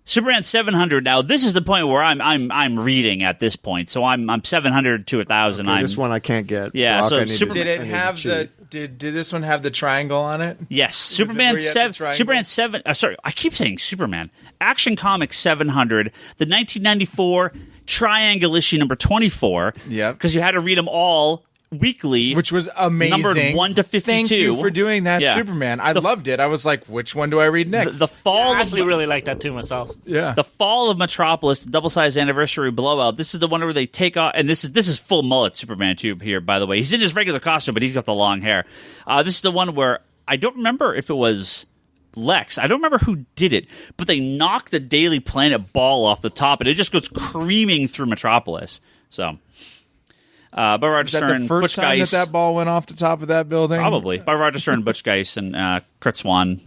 Superman 700. Now this is the point where I'm reading at this point, so I'm 700 to 1,000. Okay, I'm this one I can't get. Yeah, Brock, so I need to- Super- Did I it need to have the? cheat. Did this one have the triangle on it? Yes, it Superman where you have the 7. triangle? Superman 7. Sorry, I keep saying Superman. Action Comics 700, the 1994 Triangle issue number 24. Yep. Because you had to read them all weekly, which was amazing. Numbered 1 to 52. Thank you for doing that, Yeah. Superman. I loved it. I was like, which one do I read next? the fall I actually of really like that too myself. yeah. the fall of Metropolis, the double-sized anniversary blowout. This is the one where they take off, and this is full mullet Superman too here. By the way, he's in his regular costume, but he's got the long hair. This is the one where I don't remember if it was Lex. I don't remember who did it, but they knock the Daily Planet ball off the top, and it just goes creaming through Metropolis. So, by Roger Is that Stern, the first Butch time Geist, that ball went off the top of that building? probably by Roger Stern, Butch Geist, and Kurt Swan.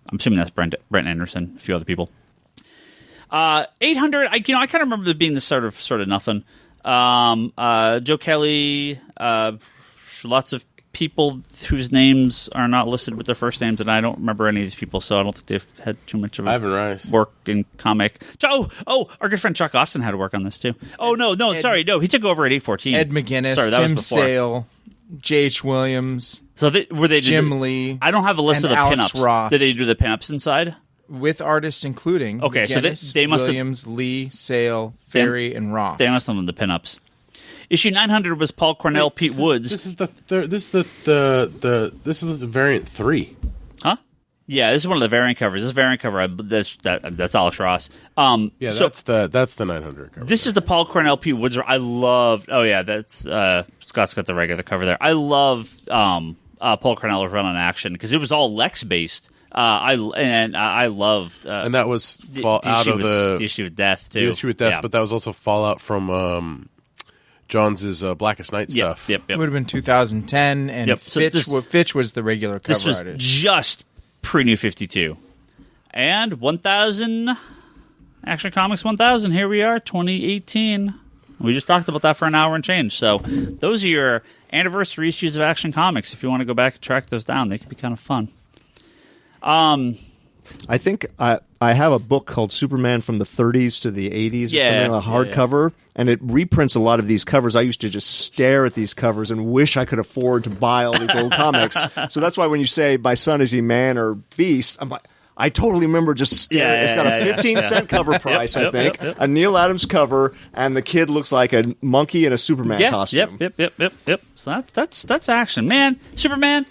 I'm assuming that's Brent Anderson, a few other people. 800. I kind of remember it being this sort of nothing. Joe Kelly, lots of people whose names are not listed with their first names, and I don't remember any of these people, so I don't think they've had too much of Ivan Rice. work in comic. Our good friend Chuck Austin had to work on this too. Oh no, he took over at 814. Ed McGuinness, Sorry, that was Tim before. Sale, J.H. Williams, So were they Jim Lee. I don't have a list and of the Alex pinups. Ross. Did they do the pinups inside? with artists including Okay, so McGinnis, they must have- Williams, Lee, Sale, Ferry, and Ross. They must have done the pinups. Issue 900 was Paul Cornell, Pete Woods. This is the third. This is the variant 3. Huh? Yeah, this is one of the variant covers. This variant cover, that's Alex Ross. Yeah, so that's the 900 cover. this is the Paul Cornell, Pete Woods. I loved. Oh yeah, that's Scott's got the regular cover there. I love Paul Cornell's run on Action because it was all Lex based. I loved and that was the out issue of with, the issue with Death too. The issue with Death, Yeah. but that was also fallout from Johns' Blackest Night stuff. Yep. It would have been 2010, and Yep, so Fitch was the regular cover This was artist. just pre-New 52. And 1000, Action Comics 1000, here we are, 2018. We just talked about that for an hour and change. So those are your anniversary issues of Action Comics. If you want to go back and track those down, they could be kind of fun. I think I have a book called Superman from the 30s to the 80s or something, a hardcover, and it reprints a lot of these covers. I used to just stare at these covers and wish I could afford to buy all these old comics. So that's why when you say, my son, is he man or beast, I'm like, I totally remember just staring. It's got a 15-cent cover price, I think, a Neil Adams cover, and the kid looks like a monkey in a Superman costume. Yep. So that's Action. Man, Superman,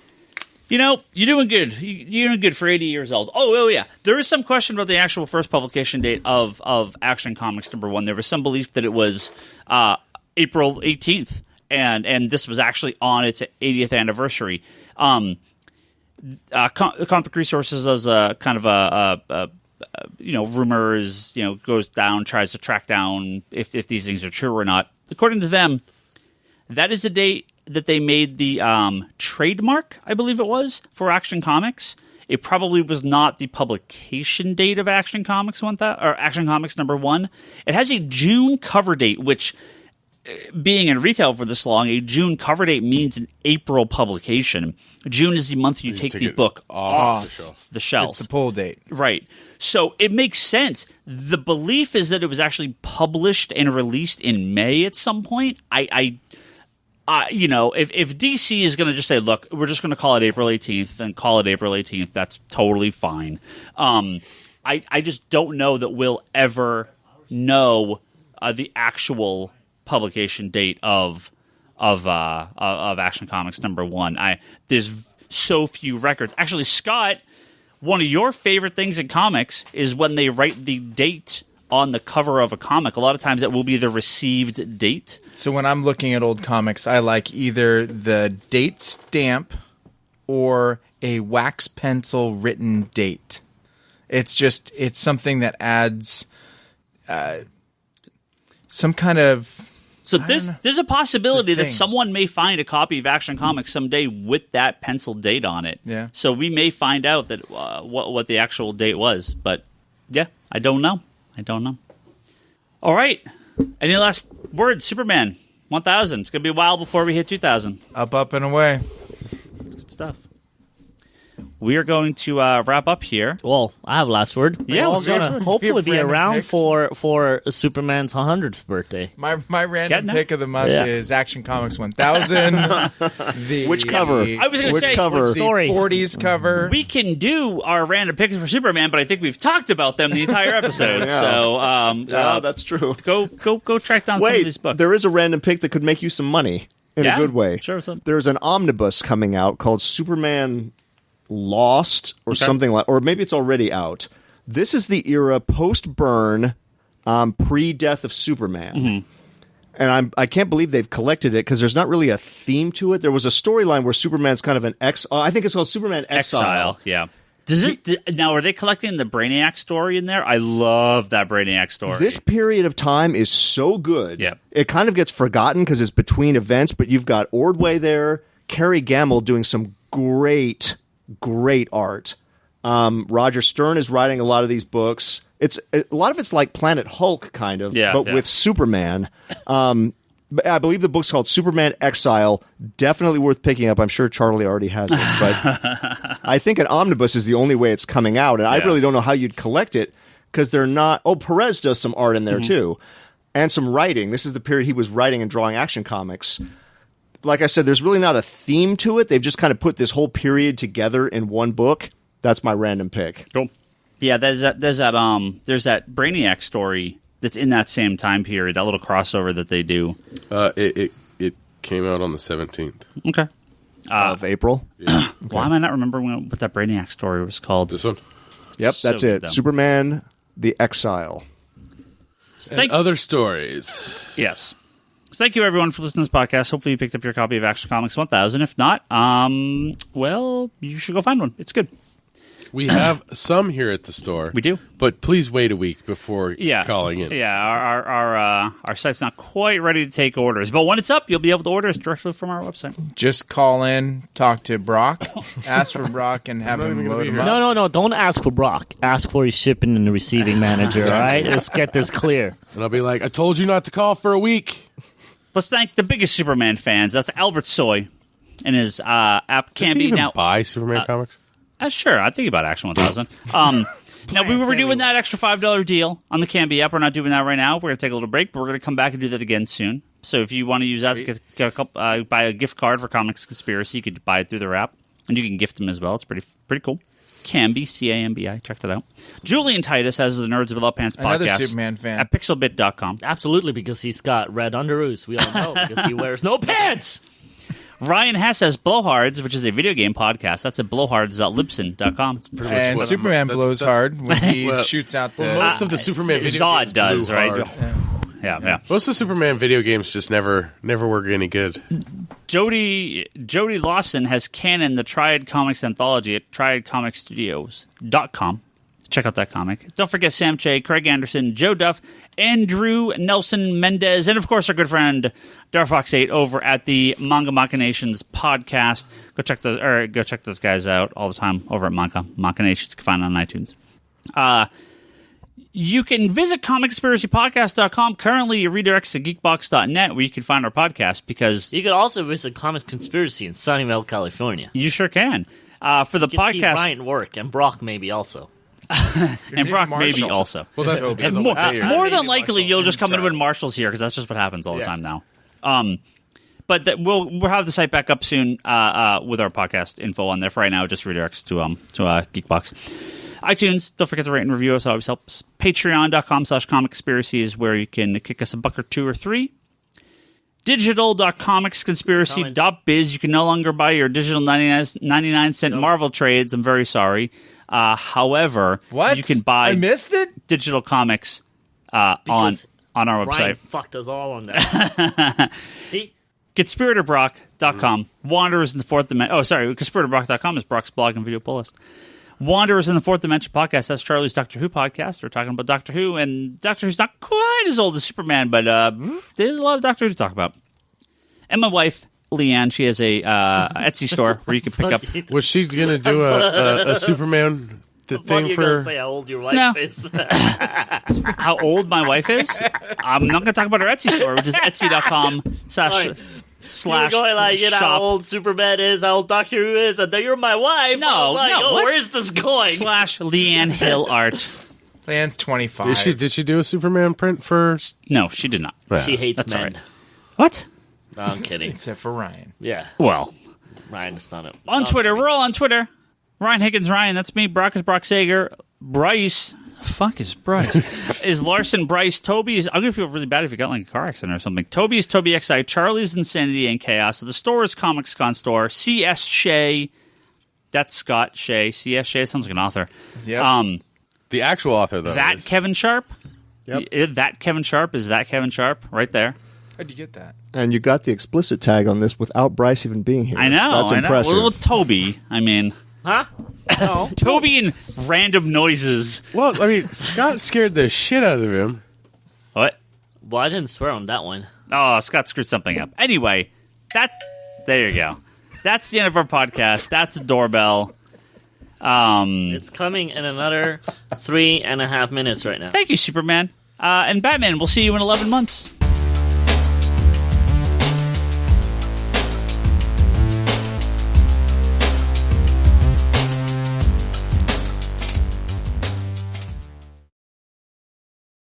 you know, you're doing good. You're doing good for 80 years old. Oh, yeah. There is some question about the actual first publication date of Action Comics #1. There was some belief that it was April 18th, and this was actually on its 80th anniversary. Comic Resources as a kind of a rumors, goes down, tries to track down if these things are true or not. According to them, that is the date that they made the trademark, I believe it was, for Action Comics. It probably was not the publication date of Action Comics or Action Comics #1. It has a June cover date, which, being in retail for this long, a June cover date means an April publication. June is the month you take the book off the shelf. It's the pull date. Right. So it makes sense. The belief is that it was actually published and released in May at some point. If DC is going to just say, look, we're just going to call it April 18th, then call it April 18th, that's totally fine. I just don't know that we'll ever know the actual publication date of Action Comics #1. There's so few records. Actually, Scott, one of your favorite things in comics is when they write the date on the cover of a comic. A lot of times it will be the received date. So when I'm looking at old comics, I like either the date stamp or a wax pencil written date. It's something that adds some kind of... So there's a possibility that thing. someone may find a copy of Action Comics someday with that pencil date on it. Yeah. So we may find out that what the actual date was. But yeah, I don't know. All right. Any last words? Superman 1000. It's gonna be a while before we hit 2000. Up and away. Good stuff. We are going to wrap up here. Well, I have last word. Yeah, We're all what's your last gonna word? hopefully be Random around picks. for Superman's 100th birthday. My Getting random it? pick of the month Yeah. is Action Comics 1000. Which cover? I was gonna Which say cover? The Story. 40s cover. We can do our random picks for Superman, but I think we've talked about them the entire episode. Yeah. So Yeah, that's true. go track down some of these Wait, books. there is a random pick that could make you some money. in Yeah, a good way. sure, what's up? There's an omnibus coming out called Superman Lost or something like, or maybe it's already out. This is the era post-Byrne, pre-death of Superman. Mm-hmm. And I can't believe they've collected it because there's not really a theme to it. There was a storyline where Superman's kind of an I think it's called Superman Exile. Yeah. Now, are they collecting the Brainiac story in there? I love that Brainiac story. This period of time is so good. Yep. It kind of gets forgotten because it's between events, but you've got Ordway there, Kerry Gamble doing some great art. Roger Stern is writing a lot of these books. A lot of it's like Planet Hulk, kind of, but with Superman. I believe the book's called Superman Exile. Definitely worth picking up. I'm sure Charlie already has it, but I think an omnibus is the only way it's coming out, and I really don't know how you'd collect it because they're not. Oh, Perez does some art in there too, and some writing. This is the period he was writing and drawing Action Comics. Like I said, there's really not a theme to it. They've just kind of put this whole period together in one book. That's my random pick. Cool. Yeah, there's that Brainiac story that's in that same time period, that little crossover that they do. It came out on the 17th. Okay. Of April. Yeah. Why am I not remembering what that Brainiac story was called? This one? Yep, So that's good, it. though. Superman the Exile. And other stories. Yes. So thank you, everyone, for listening to this podcast. Hopefully you picked up your copy of Action Comics 1000. If not, well, you should go find one. It's good. We have some here at the store. We do. But please wait a week before calling in. Yeah, our site's not quite ready to take orders. But when it's up, you'll be able to order us directly from our website. Just call in, talk to Brock, ask for Brock, and have him load him up. No, don't ask for Brock. Ask for his shipping and receiving manager, all right? Let's get this clear. And I'll be like, I told you not to call for a week. Let's thank the biggest Superman fans. That's Albert Soy and his app Does he Canby. even Now, buy Superman comics? sure, I think about Action 1000. Now, we were doing that extra $5 deal on the Canby app. We're not doing that right now. We're going to take a little break, but we're going to come back and do that again soon. So if you want to use that to get a couple, buy a gift card for Comics Conspiracy, you could buy it through their app, and you can gift them as well. It's pretty cool. Canby, C-A-M-B-I. Check that out. Julian Titus has the Nerds Without Pants podcast. Another Superman fan. At pixelbit.com. Absolutely, because he's got red underoos. We all know, because he wears no pants. Ryan Hess has Blowhards, which is a video game podcast. That's at blowhards.libsyn.com. And Superman blows hard when he shoots out the... Most of the Superman video Zod games does, blew right? hard. Yeah. Most of the Superman video games just never were any good. Jody Lawson has Canon, the Triad Comics Anthology at triadcomicstudios.com. Check out that comic. Don't forget Sam Che, Craig Anderson, Joe Duff, Andrew Nelson Mendez, and of course our good friend Darfox8 over at the Manga Machinations podcast. Go check those guys out all the time over at Manga Machinations. You can find it on iTunes. You can visit comicconspiracypodcast.com. Currently, it redirects to geekbox.net where you can find our podcast because You could also visit Comics Conspiracy in Sunnyvale, California. you sure can. For the You can see podcast, Ryan work, and Brock maybe also. and Brock Marshall. maybe also. Well, that depends on More, what day you're more than Maybe likely, Marshall you'll just come in Charlie. when Marshall's here because that's just what happens all the time now. But we'll have the site back up soon with our podcast info on there. For right now, it just redirects to Geekbox. iTunes, don't forget to rate and review us. It always helps. Patreon.com/comicconspiracy is where you can kick us $1 or $2 or $3. Digital.comicsconspiracy.biz. You can no longer buy your digital 99-cent Marvel trades. I'm very sorry. However, What? you can buy I missed it? digital comics on Because our Ryan website. fucked us all on that. See? Conspiratorbrock.com. Wanderers in the Fourth Dimension. Oh, sorry. Conspiratorbrock.com is Brock's blog and video pull list. Wanderers in the Fourth Dimension podcast. That's Charlie's Doctor Who podcast. We're talking about Doctor Who, and Doctor Who's not quite as old as Superman, but there's a lot of Doctor Who to talk about. And my wife, Leanne, she has a Etsy store where you can pick up. Was she going to do a Superman What thing you for? gonna say how old your wife No. is? How old my wife is? I'm not going to talk about her Etsy store, which is etsy.com/. You're going like, you know, how shop old Superman is, how old Doctor Who is, and then you're my wife. No, I was like, no, oh, what? where is this going? /Leanne Hill art. Lan's 25. Did she do a Superman print for? No, she did not. She hates That's all men. right. What? No, I'm kidding. Except for Ryan. Yeah, Well, Ryan is not it. on Twitter, we're all on Twitter. Ryan Higgins, Ryan, that's me. Brock is Brock Sager. Bryce, Fuck is Bryce? Is Larson Bryce? Toby is. I'm gonna feel really bad if you got like a car accident or something. Toby is Toby XI. Charlie's Insanity and Chaos. So the store is Comics Con Store. C.S. Shea. That's Scott Shea. C.S. Shea sounds like an author. Yep. The actual author, though. That is- Kevin Sharp. Yep. That Kevin Sharp is that Kevin Sharp right there. How'd you get that? And you got the explicit tag on this without Bryce even being here. I know. That's I know. impressive. Well, Toby. I mean, Huh? No. Toby and random noises. Well, I mean, Scott scared the shit out of him. What? Well, I didn't swear on that one. Oh, Scott screwed something up. Anyway, there you go. That's the end of our podcast. That's a doorbell. It's coming in another 3.5 minutes right now. Thank you, Superman. And Batman, we'll see you in 11 months.